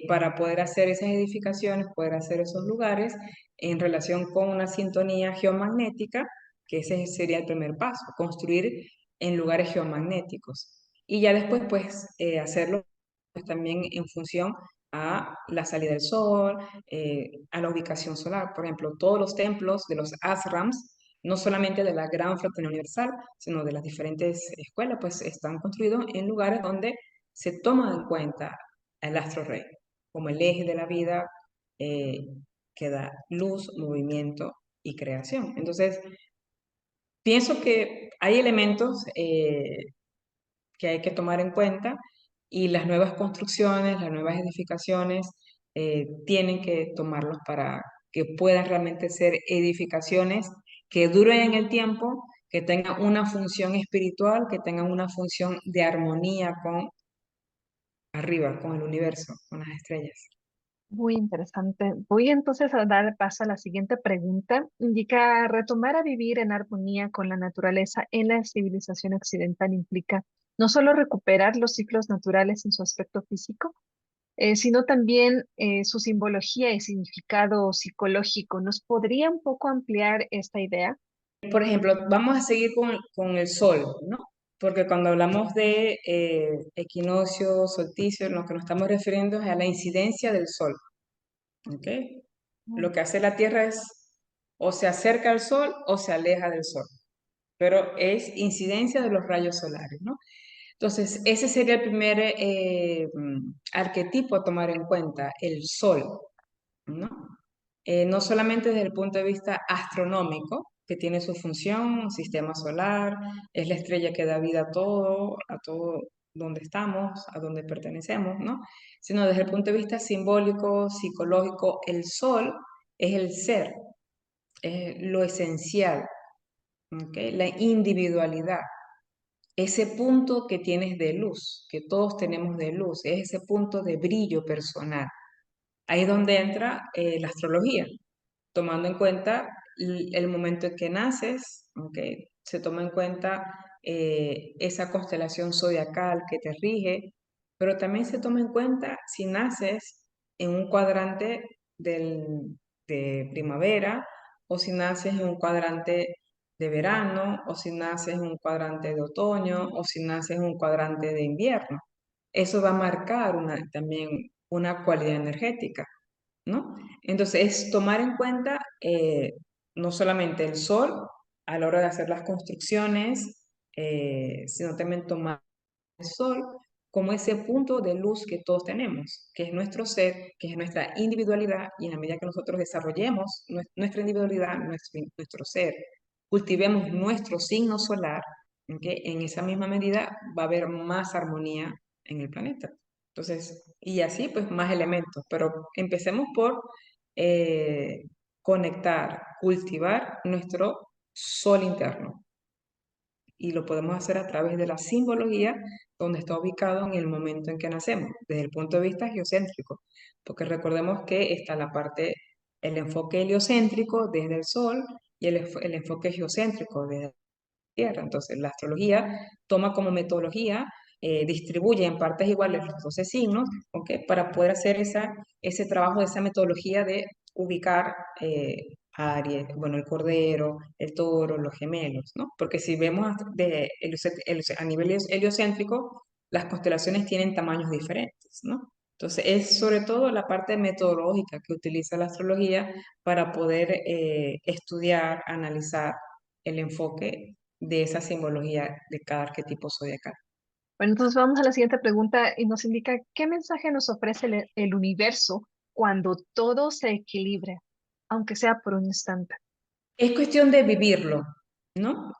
para poder hacer esas edificaciones, poder hacer esos lugares en relación con una sintonía geomagnética, que ese sería el primer paso, construir en lugares geomagnéticos. Y ya después pues hacerlo pues, también en función a la salida del sol, a la ubicación solar. Por ejemplo, todos los templos de los ashrams, no solamente de la Gran Fraternidad Universal, sino de las diferentes escuelas, pues están construidos en lugares donde se toma en cuenta el astro rey como el eje de la vida eh, que da luz, movimiento y creación. Entonces, pienso que hay elementos que hay que tomar en cuenta y las nuevas construcciones, las nuevas edificaciones tienen que tomarlos para que puedan realmente ser edificaciones que duren en el tiempo, que tengan una función espiritual, que tengan una función de armonía con arriba, con el universo, con las estrellas. Muy interesante. Voy entonces a dar paso a la siguiente pregunta. Indica, retomar a vivir en armonía con la naturaleza en la civilización occidental implica no solo recuperar los ciclos naturales en su aspecto físico, sino también su simbología y significado psicológico. ¿Nos podría un poco ampliar esta idea? Por ejemplo, vamos a seguir con el sol, ¿no? Porque cuando hablamos de equinoccio, solsticio, lo que nos estamos refiriendo es a la incidencia del sol, ¿ok? Lo que hace la Tierra es o se acerca al sol o se aleja del sol, pero es incidencia de los rayos solares, ¿no? Entonces, ese sería el primer arquetipo a tomar en cuenta, el sol, ¿no? No solamente desde el punto de vista astronómico, que tiene su función, sistema solar, es la estrella que da vida a todo donde estamos, a donde pertenecemos, ¿no? Sino desde el punto de vista simbólico, psicológico, el sol es el ser, es lo esencial, ¿ok? La individualidad, ese punto que tienes de luz, que todos tenemos de luz, es ese punto de brillo personal. Ahí es donde entra la astrología, tomando en cuenta el momento en que naces, ¿ok? Se toma en cuenta esa constelación zodiacal que te rige, pero también se toma en cuenta si naces en un cuadrante de primavera o si naces en un cuadrante de verano o si naces en un cuadrante de otoño o si naces en un cuadrante de invierno. Eso va a marcar también una cualidad energética, ¿no? Entonces, es tomar en cuenta no solamente el sol a la hora de hacer las construcciones, sino también tomar el sol como ese punto de luz que todos tenemos, que es nuestro ser, que es nuestra individualidad, y en la medida que nosotros desarrollemos nuestra individualidad, nuestro ser, cultivemos nuestro signo solar, ¿ok? En esa misma medida va a haber más armonía en el planeta. Entonces, y así pues más elementos, pero empecemos por eh, conectar, cultivar nuestro sol interno y lo podemos hacer a través de la simbología donde está ubicado en el momento en que nacemos, desde el punto de vista geocéntrico, porque recordemos que está la parte, el enfoque heliocéntrico desde el Sol y el enfoque geocéntrico desde Tierra. Entonces, la astrología toma como metodología, distribuye en partes iguales los 12 signos, ¿ok? Para poder hacer ese trabajo de esa metodología de ubicar a Aries, bueno, el Cordero, el Toro, los gemelos, ¿no? Porque si vemos a nivel heliocéntrico, las constelaciones tienen tamaños diferentes, ¿no? Entonces, es sobre todo la parte metodológica que utiliza la astrología para poder estudiar, analizar el enfoque de esa simbología de cada arquetipo zodiacal. Bueno, entonces vamos a la siguiente pregunta y nos indica qué mensaje nos ofrece el universo cuando todo se equilibra, aunque sea por un instante. Es cuestión de vivirlo, ¿no?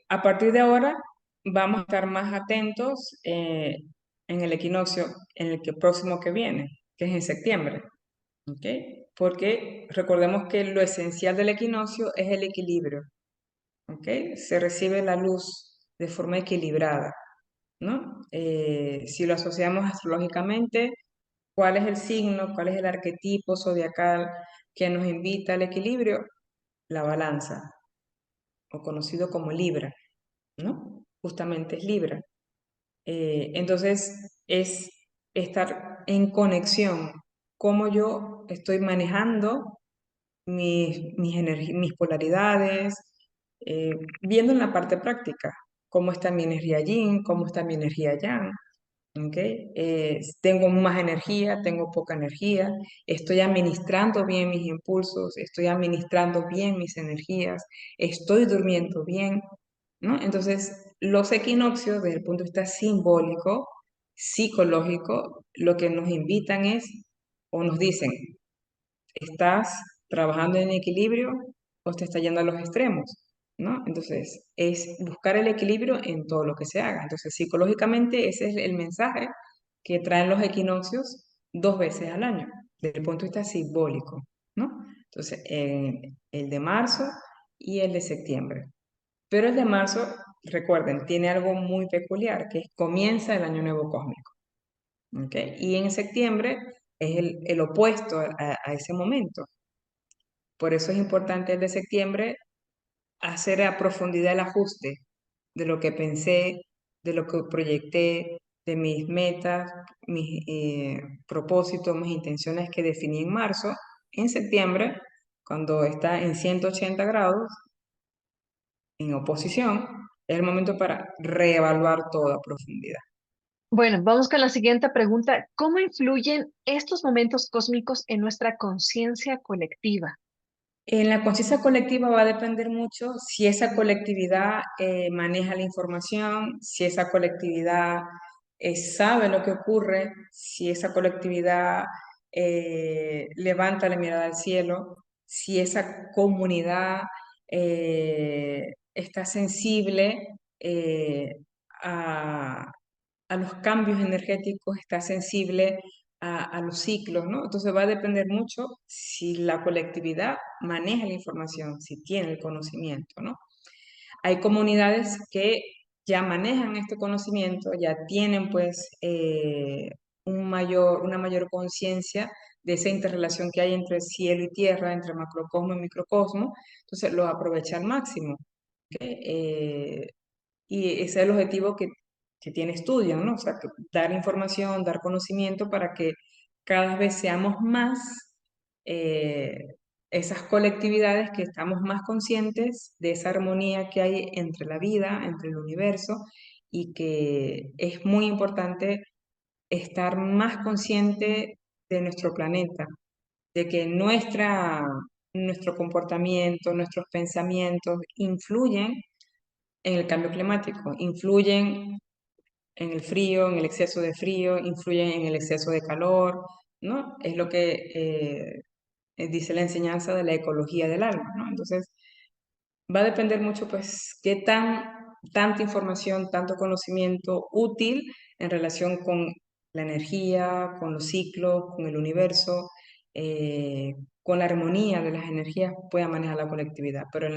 A partir de ahora vamos a estar más atentos en el equinoccio, en el próximo que viene, que es en septiembre, ¿ok? Porque recordemos que lo esencial del equinoccio es el equilibrio, ¿ok? Se recibe la luz de forma equilibrada, ¿no? Si lo asociamos astrológicamente, ¿cuál es el signo, cuál es el arquetipo zodiacal que nos invita al equilibrio? La balanza, o conocido como Libra, ¿no? Justamente es Libra. Entonces, es estar en conexión, cómo yo estoy manejando mis polaridades, viendo en la parte práctica, cómo está mi energía yin, cómo está mi energía yang, ¿ok? Tengo más energía, tengo poca energía, estoy administrando bien mis impulsos, estoy administrando bien mis energías, estoy durmiendo bien, ¿no? Entonces, los equinoccios, desde el punto de vista simbólico, psicológico, lo que nos invitan es, o nos dicen, ¿estás trabajando en equilibrio o te está yendo a los extremos? ¿No? Entonces, es buscar el equilibrio en todo lo que se haga. Entonces, psicológicamente, ese es el mensaje que traen los equinoccios 2 veces al año, desde el punto de vista simbólico, ¿no? Entonces, el de marzo y el de septiembre. Pero el de marzo, recuerden, tiene algo muy peculiar, que comienza el año nuevo cósmico, ¿ok? Y en septiembre es el opuesto a ese momento. Por eso es importante el de septiembre hacer a profundidad el ajuste de lo que pensé, de lo que proyecté, de mis metas, mis propósitos, mis intenciones que definí en marzo. En septiembre, cuando está en 180 grados, en oposición, es el momento para reevaluar todo a profundidad. Bueno, vamos con la siguiente pregunta. ¿Cómo influyen estos momentos cósmicos en nuestra conciencia colectiva? En la conciencia colectiva va a depender mucho si esa colectividad maneja la información, si esa colectividad sabe lo que ocurre, si esa colectividad levanta la mirada al cielo, si esa comunidad está sensible a, a los cambios energéticos, está sensible a los ciclos, ¿no? Entonces va a depender mucho si la colectividad maneja la información, si tiene el conocimiento, ¿no? Hay comunidades que ya manejan este conocimiento, ya tienen pues una mayor conciencia de esa interrelación que hay entre cielo y tierra, entre macrocosmo y microcosmo, entonces lo aprovecha al máximo. ¿Ok? Y ese es el objetivo que tiene estudio, ¿no? O sea, dar información, dar conocimiento para que cada vez seamos más eh, esas colectividades que estamos más conscientes de esa armonía que hay entre la vida, entre el universo, y que es muy importante estar más consciente de nuestro planeta, de que nuestro comportamiento, nuestros pensamientos influyen en el cambio climático, influyen en el frío, en el exceso de frío, influyen en el exceso de calor, ¿no? Es lo que dice la enseñanza de la ecología del alma, ¿no? Entonces, va a depender mucho, pues, tanta información, tanto conocimiento útil en relación con la energía, con los ciclos, con el universo, con la armonía de las energías pueda manejar la colectividad. Pero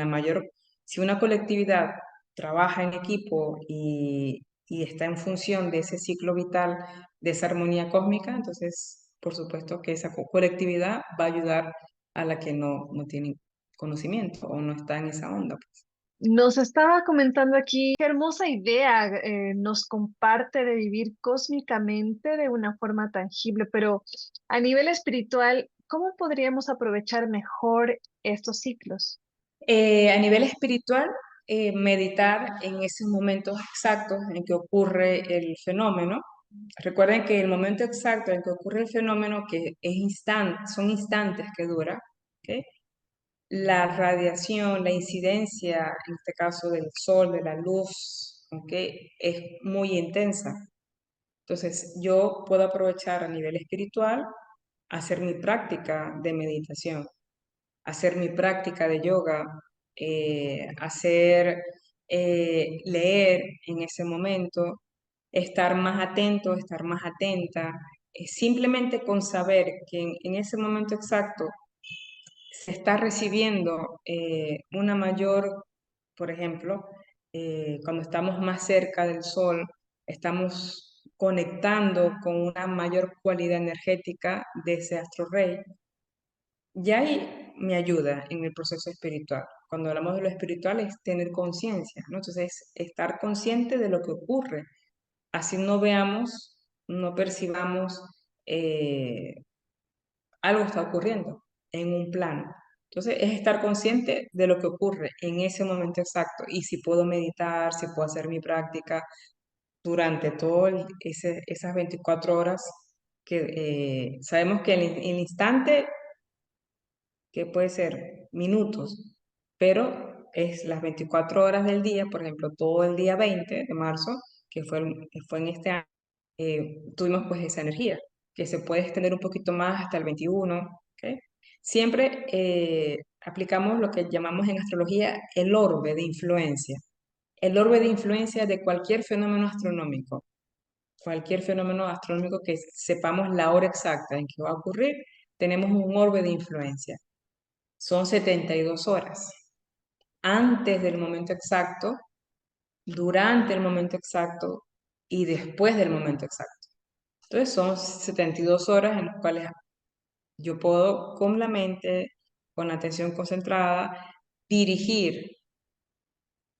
si una colectividad trabaja en equipo y está en función de ese ciclo vital, de esa armonía cósmica, entonces, por supuesto que esa colectividad va a ayudar a la que no tiene conocimiento o no está en esa onda, pues. Nos estaba comentando aquí, qué hermosa idea nos comparte de vivir cósmicamente de una forma tangible, pero a nivel espiritual, ¿cómo podríamos aprovechar mejor estos ciclos? A nivel espiritual, meditar en esos momentos exactos en que ocurre el fenómeno. Recuerden que el momento exacto en que ocurre el fenómeno, que es son instantes que dura, ¿ok? La radiación, la incidencia, en este caso del sol, de la luz, ¿ok? Es muy intensa. Entonces, yo puedo aprovechar a nivel espiritual, hacer mi práctica de meditación, hacer mi práctica de yoga, leer en ese momento, estar más atento, estar más atenta, simplemente con saber que en ese momento exacto se está recibiendo una mayor, por ejemplo, cuando estamos más cerca del sol, estamos conectando con una mayor cualidad energética de ese astro rey. Ya ahí me ayuda en el proceso espiritual. Cuando hablamos de lo espiritual es tener conciencia, ¿no? Entonces, estar consciente de lo que ocurre. Así no veamos, no percibamos algo está ocurriendo en un plano. Entonces, es estar consciente de lo que ocurre en ese momento exacto. Y si puedo meditar, si puedo hacer mi práctica durante esas 24 horas, que sabemos que el instante que puede ser minutos, pero es las 24 horas del día, por ejemplo, todo el día 20 de marzo, que fue en este año, tuvimos pues esa energía, que se puede extender un poquito más hasta el 21, ¿ok? Siempre aplicamos lo que llamamos en astrología el orbe de influencia. El orbe de influencia de cualquier fenómeno astronómico que sepamos la hora exacta en que va a ocurrir, tenemos un orbe de influencia. Son 72 horas. Antes del momento exacto, durante el momento exacto y después del momento exacto. Entonces son 72 horas en las cuales yo puedo con la mente, con la atención concentrada, dirigir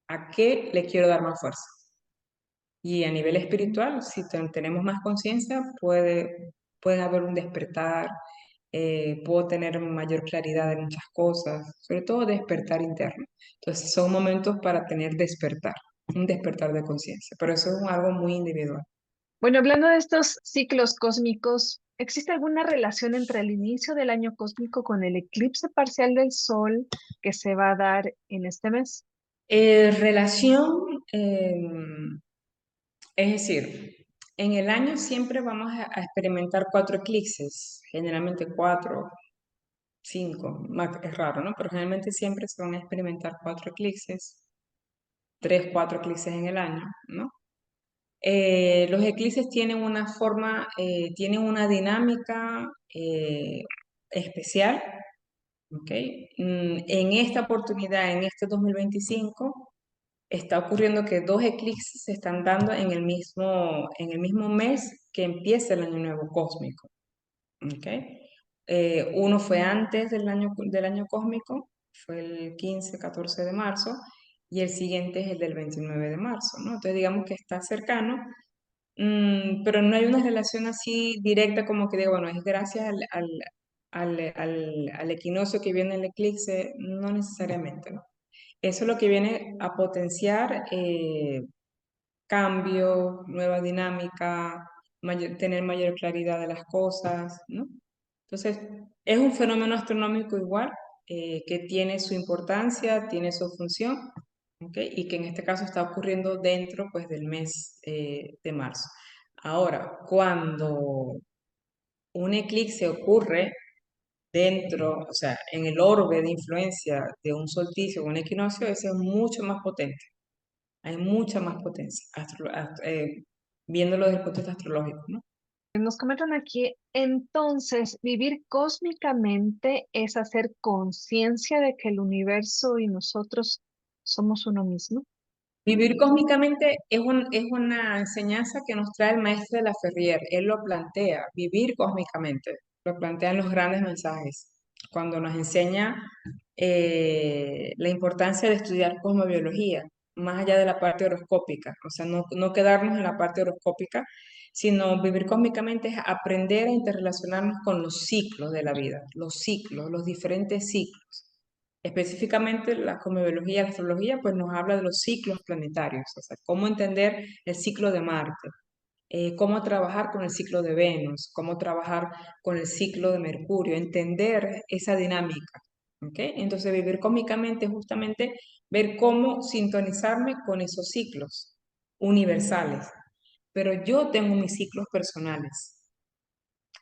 a qué le quiero dar más fuerza. Y a nivel espiritual, si tenemos más conciencia, puede haber un despertar, puedo tener mayor claridad de muchas cosas, sobre todo despertar interno. Entonces son momentos para tener despertar, un despertar de conciencia, pero eso es algo muy individual. Bueno, hablando de estos ciclos cósmicos, ¿existe alguna relación entre el inicio del año cósmico con el eclipse parcial del Sol que se va a dar en este mes? Relación, es decir, en el año siempre vamos a experimentar cuatro eclipses, generalmente cuatro, cinco, es raro, ¿no? Pero generalmente siempre se van a experimentar cuatro eclipses, tres, cuatro eclipses en el año, ¿no? Los eclipses tienen una forma, tienen una dinámica especial, ¿ok? En esta oportunidad, en este 2025, está ocurriendo que dos eclipses se están dando en el mismo mes que empieza el año nuevo cósmico, ¿ok? Uno fue antes del año cósmico, fue el 15-14 de marzo, y el siguiente es el del 29 de marzo, ¿no? Entonces digamos que está cercano. Pero no hay una relación así directa como que digo, bueno, es gracias al equinoccio que viene el eclipse, no necesariamente, ¿no? Eso es lo que viene a potenciar cambio, nueva dinámica, tener mayor claridad de las cosas, ¿no? Entonces, es un fenómeno astronómico igual, que tiene su importancia, tiene su función, ¿ok? Y que en este caso está ocurriendo dentro, pues, del mes de marzo. Ahora, cuando un eclipse ocurre dentro, o sea, en el orbe de influencia de un solsticio o un equinoccio, ese es mucho más potente. Hay mucha más potencia, viéndolo desde el punto de vista astrológico, ¿no? Nos comentan aquí, entonces, vivir cósmicamente es hacer conciencia de que el universo y nosotros somos uno mismo. Vivir cósmicamente es una enseñanza que nos trae el maestro de la Ferrier. Él lo plantea, vivir cósmicamente, lo plantea en los grandes mensajes, cuando nos enseña la importancia de estudiar cosmobiología, más allá de la parte horoscópica, o sea, no quedarnos en la parte horoscópica, sino vivir cósmicamente es aprender a interrelacionarnos con los ciclos de la vida, los ciclos, los diferentes ciclos. Específicamente la cosmobiología, la astrología, pues nos habla de los ciclos planetarios, o sea, cómo entender el ciclo de Marte, cómo trabajar con el ciclo de Venus, cómo trabajar con el ciclo de Mercurio, entender esa dinámica, ¿ok? Entonces vivir cósmicamente es justamente ver cómo sintonizarme con esos ciclos universales, pero yo tengo mis ciclos personales.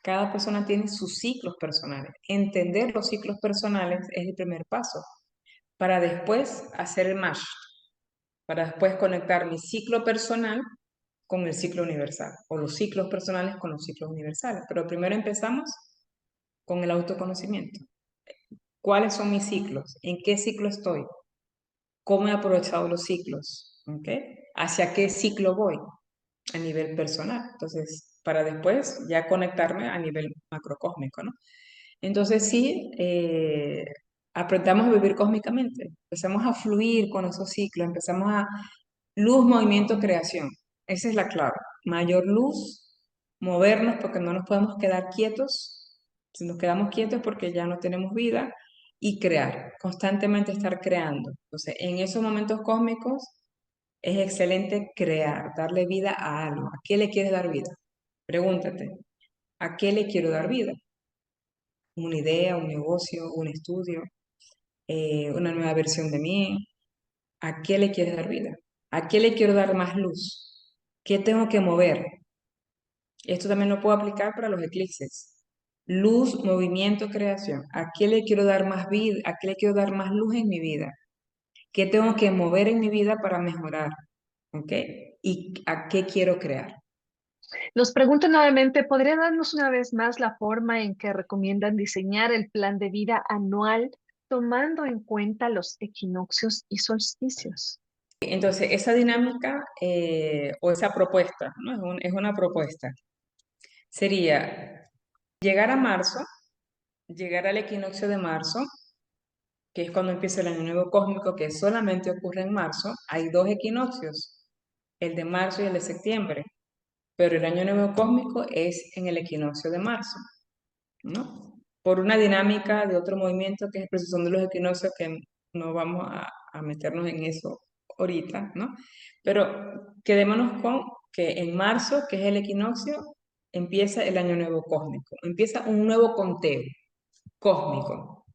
Cada persona tiene sus ciclos personales. Entender los ciclos personales es el primer paso para después hacer el match, para después conectar mi ciclo personal con el ciclo universal o los ciclos personales con los ciclos universales. Pero primero empezamos con el autoconocimiento. ¿Cuáles son mis ciclos? ¿En qué ciclo estoy? ¿Cómo he aprovechado los ciclos? ¿Ok? ¿Hacia qué ciclo voy a nivel personal? Entonces, para después ya conectarme a nivel macrocósmico, ¿no? Entonces sí, aprendamos a vivir cósmicamente, empezamos a fluir con esos ciclos, empezamos a luz, movimiento, creación. Esa es la clave. Mayor luz, movernos porque no nos podemos quedar quietos. Si nos quedamos quietos es porque ya no tenemos vida y crear, constantemente estar creando. Entonces, en esos momentos cósmicos es excelente crear, darle vida a algo. ¿A qué le quieres dar vida? Pregúntate, ¿a qué le quiero dar vida? Una idea, un negocio, un estudio, una nueva versión de mí. ¿A qué le quieres dar vida? ¿A qué le quiero dar más luz? ¿Qué tengo que mover? Esto también lo puedo aplicar para los eclipses. Luz, movimiento, creación. ¿A qué le quiero dar más vida? ¿A qué le quiero dar más luz en mi vida? ¿Qué tengo que mover en mi vida para mejorar? ¿Ok? ¿Y a qué quiero crear? Nos preguntan nuevamente, ¿podría darnos una vez más la forma en que recomiendan diseñar el plan de vida anual tomando en cuenta los equinoccios y solsticios? Entonces, esa dinámica o esa propuesta, ¿no? Es una propuesta. Sería llegar a marzo, llegar al equinoccio de marzo, que es cuando empieza el año nuevo cósmico, que solamente ocurre en marzo. Hay dos equinoccios, el de marzo y el de septiembre, pero el año nuevo cósmico es en el equinoccio de marzo, ¿no? por una dinámica de otro movimiento que es el precesión de los equinoccios, que no vamos a meternos en eso ahorita, ¿no? Pero quedémonos con que en marzo, que es el equinoccio, empieza el año nuevo cósmico, empieza un nuevo conteo cósmico.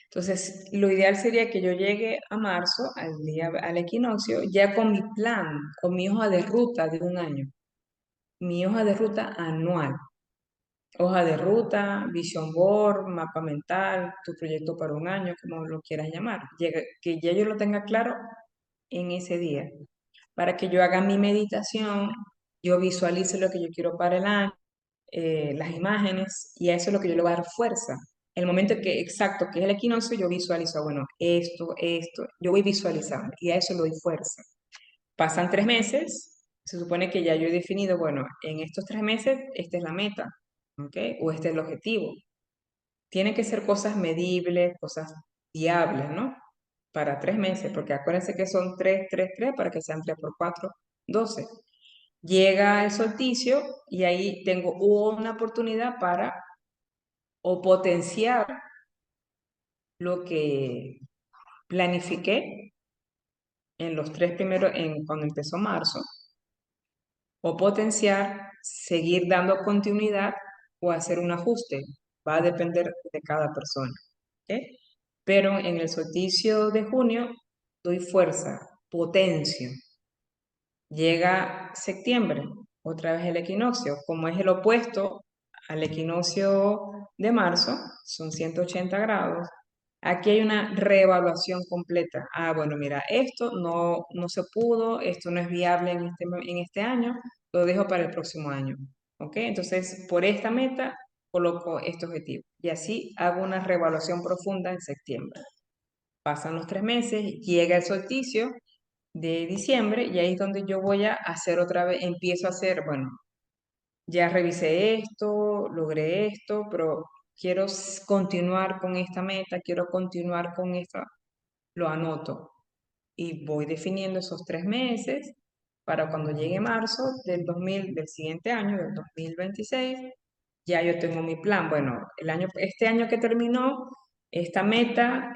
Entonces, lo ideal sería que yo llegue a marzo, al equinoccio, ya con mi plan, con mi hoja de ruta de un año, mi hoja de ruta anual. Hoja de ruta, vision board, mapa mental, tu proyecto para un año, como lo quieras llamar. Que ya yo lo tenga claro en ese día, para que yo haga mi meditación, yo visualice lo que yo quiero para el año, las imágenes, y a eso es lo que yo le voy a dar fuerza. El momento que exacto, que es el equinoccio, yo visualizo, bueno, esto, yo voy visualizando, y a eso le doy fuerza. Pasan 3 meses, se supone que ya yo he definido, bueno, en estos 3 meses, esta es la meta, ¿ok? O este es el objetivo. Tienen que ser cosas medibles, cosas viables, ¿no? Para 3 meses, porque acuérdense que son 3, 3, 3, para que sean 3 por 4, 12. Llega el solsticio y ahí tengo una oportunidad para o potenciar lo que planifiqué en los 3 primeros, cuando empezó marzo, o potenciar, seguir dando continuidad o hacer un ajuste. Va a depender de cada persona. ¿Ok? Pero en el solsticio de junio doy fuerza, potencio. Llega septiembre, otra vez el equinoccio. Como es el opuesto al equinoccio de marzo, son 180 grados. Aquí hay una reevaluación completa. Ah, bueno, mira, esto no se pudo, esto no es viable en este año, lo dejo para el próximo año. ¿Ok? Entonces, por esta meta coloco este objetivo. Y así hago una reevaluación profunda en septiembre. Pasan los 3 meses, llega el solsticio de diciembre y ahí es donde yo voy a hacer otra vez, empiezo a hacer, bueno, ya revisé esto, logré esto, pero quiero continuar con esta meta, quiero continuar con esta, lo anoto y voy definiendo esos 3 meses para cuando llegue marzo del siguiente año, del 2026, ya yo tengo mi plan. Bueno, este año que terminó, esta meta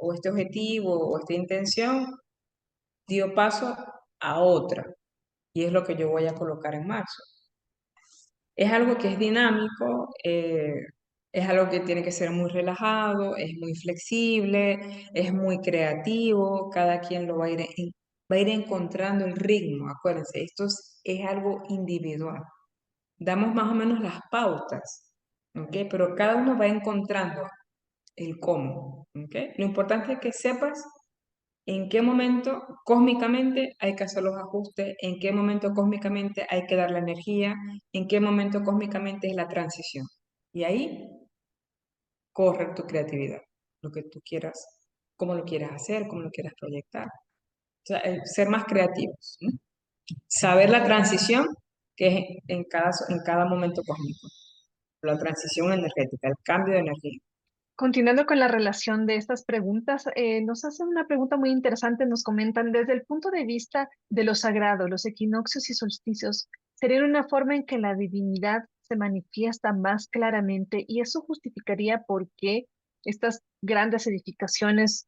o este objetivo o esta intención dio paso a otra y es lo que yo voy a colocar en marzo. Es algo que es dinámico, es algo que tiene que ser muy relajado, es muy flexible, es muy creativo, cada quien lo va a ir encontrando el ritmo, acuérdense, es algo individual. Damos más o menos las pautas, ¿ok? Pero cada uno va encontrando el cómo, ¿ok? Lo importante es que sepas en qué momento cósmicamente hay que hacer los ajustes, en qué momento cósmicamente hay que dar la energía, en qué momento cósmicamente es la transición. Y ahí corre tu creatividad, lo que tú quieras, cómo lo quieras hacer, cómo lo quieras proyectar. O sea, ser más creativos, ¿no? Saber la transición que es en cada momento cósmico, la transición energética, el cambio de energía. Continuando con la relación de estas preguntas, nos hacen una pregunta muy interesante. Nos comentan, desde el punto de vista de lo sagrado, los equinoccios y solsticios serían una forma en que la divinidad se manifiesta más claramente y eso justificaría por qué estas grandes edificaciones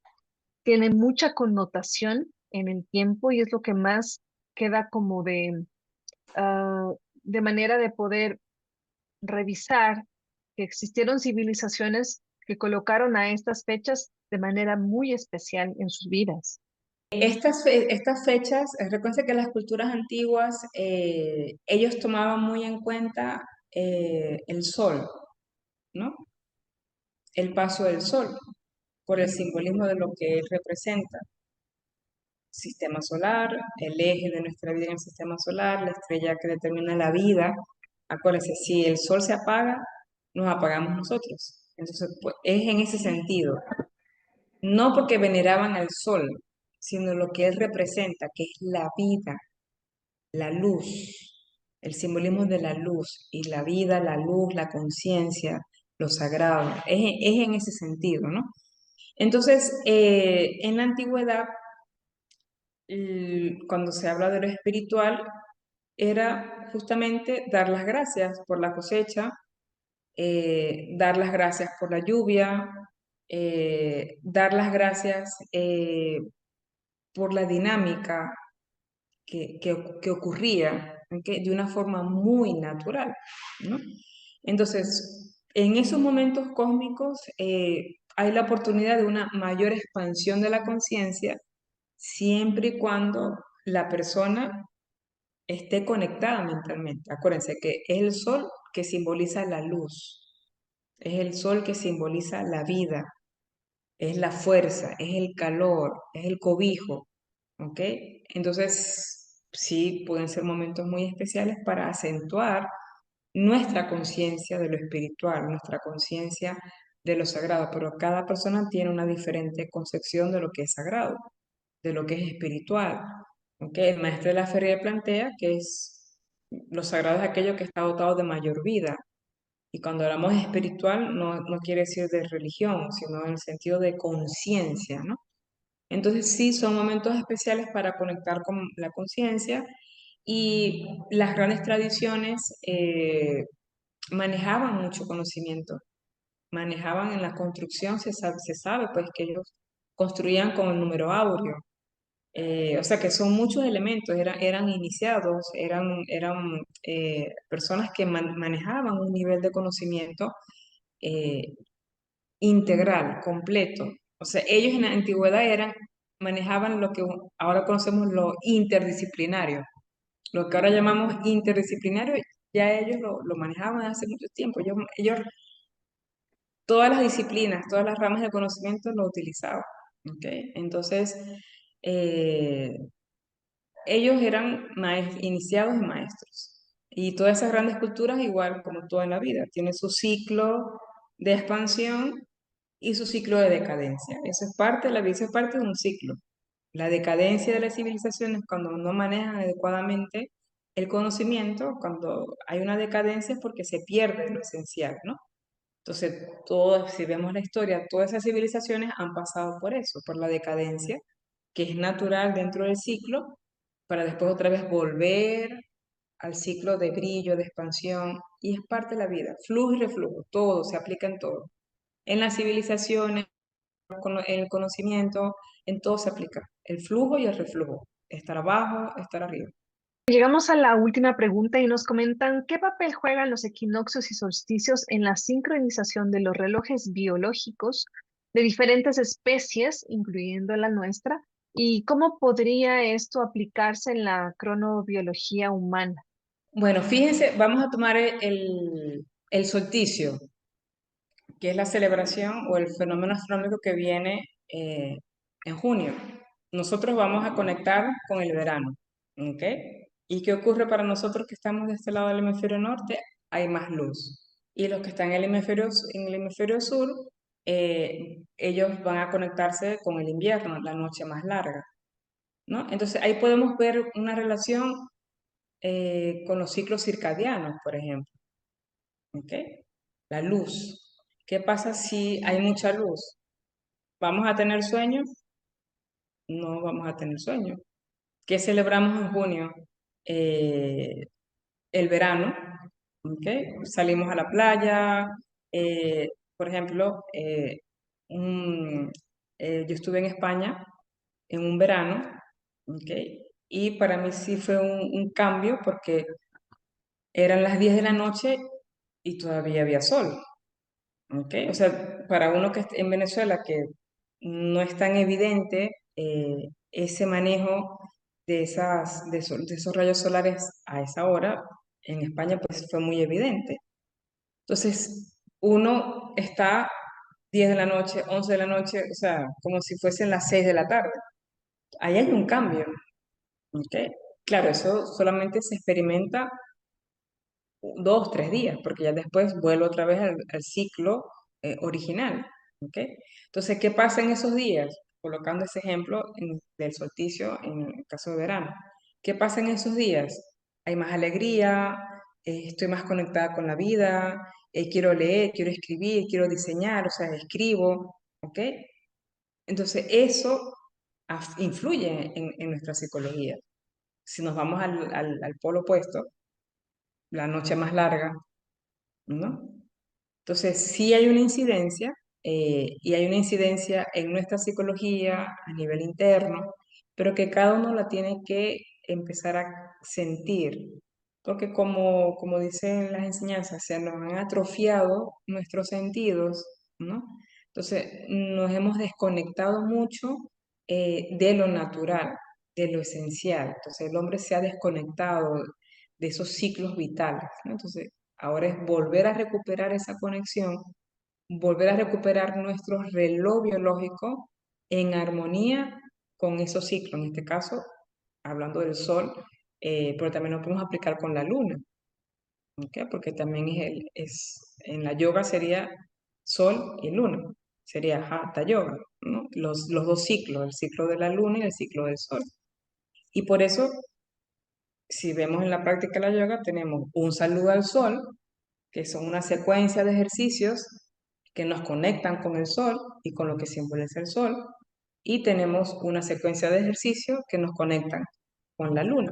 tienen mucha connotación en el tiempo y es lo que más queda como ah, de manera de poder revisar que existieron civilizaciones que colocaron a estas fechas de manera muy especial en sus vidas. Estas fechas, recuerden que las culturas antiguas, ellos tomaban muy en cuenta el sol, ¿no? El paso del sol, por el simbolismo de lo que él representa. Sistema solar, el eje de nuestra vida en el sistema solar, la estrella que determina la vida. Acuérdense, si el sol se apaga, nos apagamos nosotros. Entonces, pues, es en ese sentido. No porque veneraban al sol, sino lo que él representa, que es la vida, la luz, el simbolismo de la luz y la vida, la luz, la conciencia, lo sagrado. Es en ese sentido, ¿no? Entonces, en la antigüedad, cuando se habla de lo espiritual, era justamente dar las gracias por la cosecha, dar las gracias por la lluvia, dar las gracias por la dinámica que ocurría, ¿ok? De una forma muy natural, ¿no? Entonces, en esos momentos cósmicos hay la oportunidad de una mayor expansión de la conciencia siempre y cuando la persona esté conectada mentalmente. Acuérdense que es el sol que simboliza la luz, es el sol que simboliza la vida, es la fuerza, es el calor, es el cobijo, ¿ok? Entonces, sí, pueden ser momentos muy especiales para acentuar nuestra conciencia de lo espiritual, nuestra conciencia de lo sagrado, pero cada persona tiene una diferente concepción de lo que es sagrado, de lo que es espiritual, ¿ok? El maestro de la feria plantea que es lo sagrado es aquello que está dotado de mayor vida, y cuando hablamos de espiritual no quiere decir de religión, sino en el sentido de conciencia, ¿no? Entonces sí, son momentos especiales para conectar con la conciencia y las grandes tradiciones manejaban mucho conocimiento, manejaban en la construcción, se sabe pues que ellos construían con el número áureo, o sea que son muchos elementos, eran iniciados, eran personas que manejaban un nivel de conocimiento eh, integral, completo. O sea, ellos en la antigüedad manejaban lo que ahora conocemos lo interdisciplinario. Lo que ahora llamamos interdisciplinario, ya ellos lo manejaban hace mucho tiempo. Ellos todas las disciplinas, todas las ramas de conocimiento lo utilizaban. ¿Ok? Entonces, eh, ellos eran iniciados y maestros. Y todas esas grandes culturas, igual como toda en la vida, tienen su ciclo de expansión y su ciclo de decadencia. Eso es parte de la vida, eso es parte de un ciclo. La decadencia de las civilizaciones cuando no manejan adecuadamente el conocimiento, cuando hay una decadencia es porque se pierde lo esencial, ¿no? Entonces, si vemos la historia, todas esas civilizaciones han pasado por eso, por la decadencia, que es natural dentro del ciclo, para después otra vez volver al ciclo de brillo, de expansión, y es parte de la vida. Flujo y reflujo, todo, se aplica en todo. En las civilizaciones, en el conocimiento, en todo se aplica. El flujo y el reflujo. Estar abajo, estar arriba. Llegamos a la última pregunta y nos comentan qué papel juegan los equinoccios y solsticios en la sincronización de los relojes biológicos de diferentes especies, incluyendo la nuestra, y cómo podría esto aplicarse en la cronobiología humana. Bueno, fíjense, vamos a tomar el solsticio, que es la celebración o el fenómeno astronómico que viene en junio. Nosotros vamos a conectar con el verano, ¿ok? ¿Y qué ocurre para nosotros que estamos de este lado del hemisferio norte? Hay más luz. Y los que están en el hemisferio sur, ellos van a conectarse con el invierno, la noche más larga, ¿no? Entonces ahí podemos ver una relación con los ciclos circadianos, por ejemplo, ¿ok? La luz. ¿Qué pasa si hay mucha luz? ¿Vamos a tener sueño? No vamos a tener sueño. ¿Qué celebramos en junio? Eh, el verano, ¿ok? Salimos a la playa, por ejemplo, yo estuve en España en un verano, ¿ok? Y para mí sí fue un cambio porque eran las 10 de la noche y todavía había sol. ¿Ok? O sea, para uno que esté en Venezuela, que no es tan evidente ese manejo de esos rayos solares a esa hora, en España pues fue muy evidente. Entonces, uno está 10 de la noche, 11 de la noche, o sea, como si fuesen las 6 de la tarde. Ahí hay un cambio, ¿ok? Claro, eso solamente se experimenta 2, 3 días, porque ya después vuelve otra vez al ciclo original. ¿Ok? Entonces, ¿qué pasa en esos días? Colocando ese ejemplo del solsticio en el caso de verano. ¿Qué pasa en esos días? Hay más alegría, estoy más conectada con la vida, quiero leer, quiero escribir, quiero diseñar, o sea, escribo. ¿Ok? Entonces, eso influye en nuestra psicología. Si nos vamos al polo opuesto, la noche más larga, ¿no? Entonces, sí hay una incidencia, y hay una incidencia en nuestra psicología a nivel interno, pero que cada uno la tiene que empezar a sentir, porque como dicen las enseñanzas, se nos han atrofiado nuestros sentidos, ¿no? Entonces, nos hemos desconectado mucho de lo natural, de lo esencial. Entonces, el hombre se ha desconectado de esos ciclos vitales, ¿no? Entonces, ahora es volver a recuperar esa conexión, volver a recuperar nuestro reloj biológico en armonía con esos ciclos. En este caso, hablando del sol, pero también lo podemos aplicar con la luna, ¿ok? Porque también en la yoga sería sol y luna, sería hatha yoga, ¿no? Los dos ciclos, el ciclo de la luna y el ciclo del sol. Y por eso, si vemos en la práctica de la yoga, tenemos un saludo al sol, que son una secuencia de ejercicios que nos conectan con el sol y con lo que simboliza el sol, y tenemos una secuencia de ejercicios que nos conectan con la luna.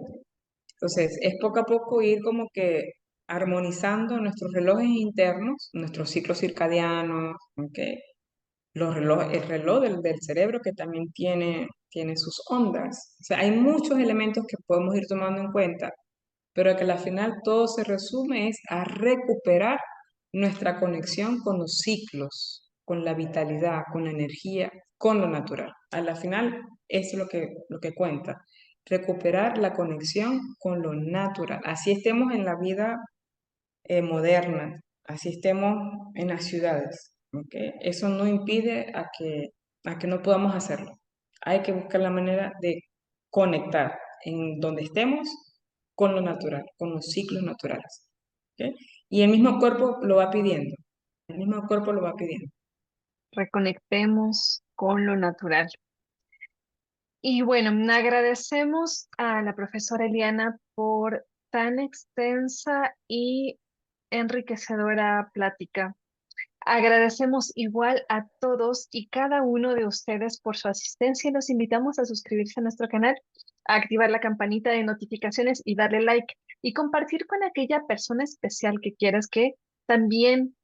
Entonces, es poco a poco ir como que armonizando nuestros relojes internos, nuestros ciclos circadianos, ¿ok? El reloj del cerebro que también tiene sus ondas. O sea, hay muchos elementos que podemos ir tomando en cuenta, pero que al final todo se resume es a recuperar nuestra conexión con los ciclos, con la vitalidad, con la energía, con lo natural. A la final es lo que cuenta, recuperar la conexión con lo natural. Así estemos en la vida moderna, así estemos en las ciudades, ¿ok? Eso no impide a que no podamos hacerlo. Hay que buscar la manera de conectar en donde estemos con lo natural, con los ciclos naturales, ¿ok? Y el mismo cuerpo lo va pidiendo, el mismo cuerpo lo va pidiendo. Reconectemos con lo natural. Y bueno, agradecemos a la profesora Eliana por tan extensa y enriquecedora plática. Agradecemos igual a todos y cada uno de ustedes por su asistencia y los invitamos a suscribirse a nuestro canal, a activar la campanita de notificaciones y darle like y compartir con aquella persona especial que quieras que también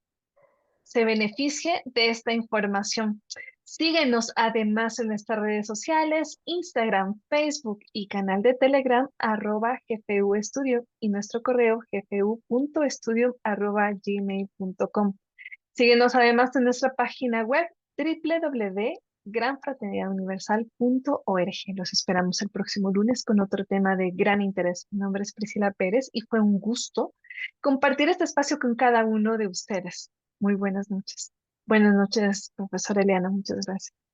se beneficie de esta información. Síguenos además en nuestras redes sociales, Instagram, Facebook y canal de Telegram, @GFU Estudio y nuestro correo gfu.estudio@gmail.com. Síguenos además en nuestra página web www.granfraternidaduniversal.org. Los esperamos el próximo lunes con otro tema de gran interés. Mi nombre es Priscila Pérez y fue un gusto compartir este espacio con cada uno de ustedes. Muy buenas noches. Buenas noches, profesora Eliana. Muchas gracias.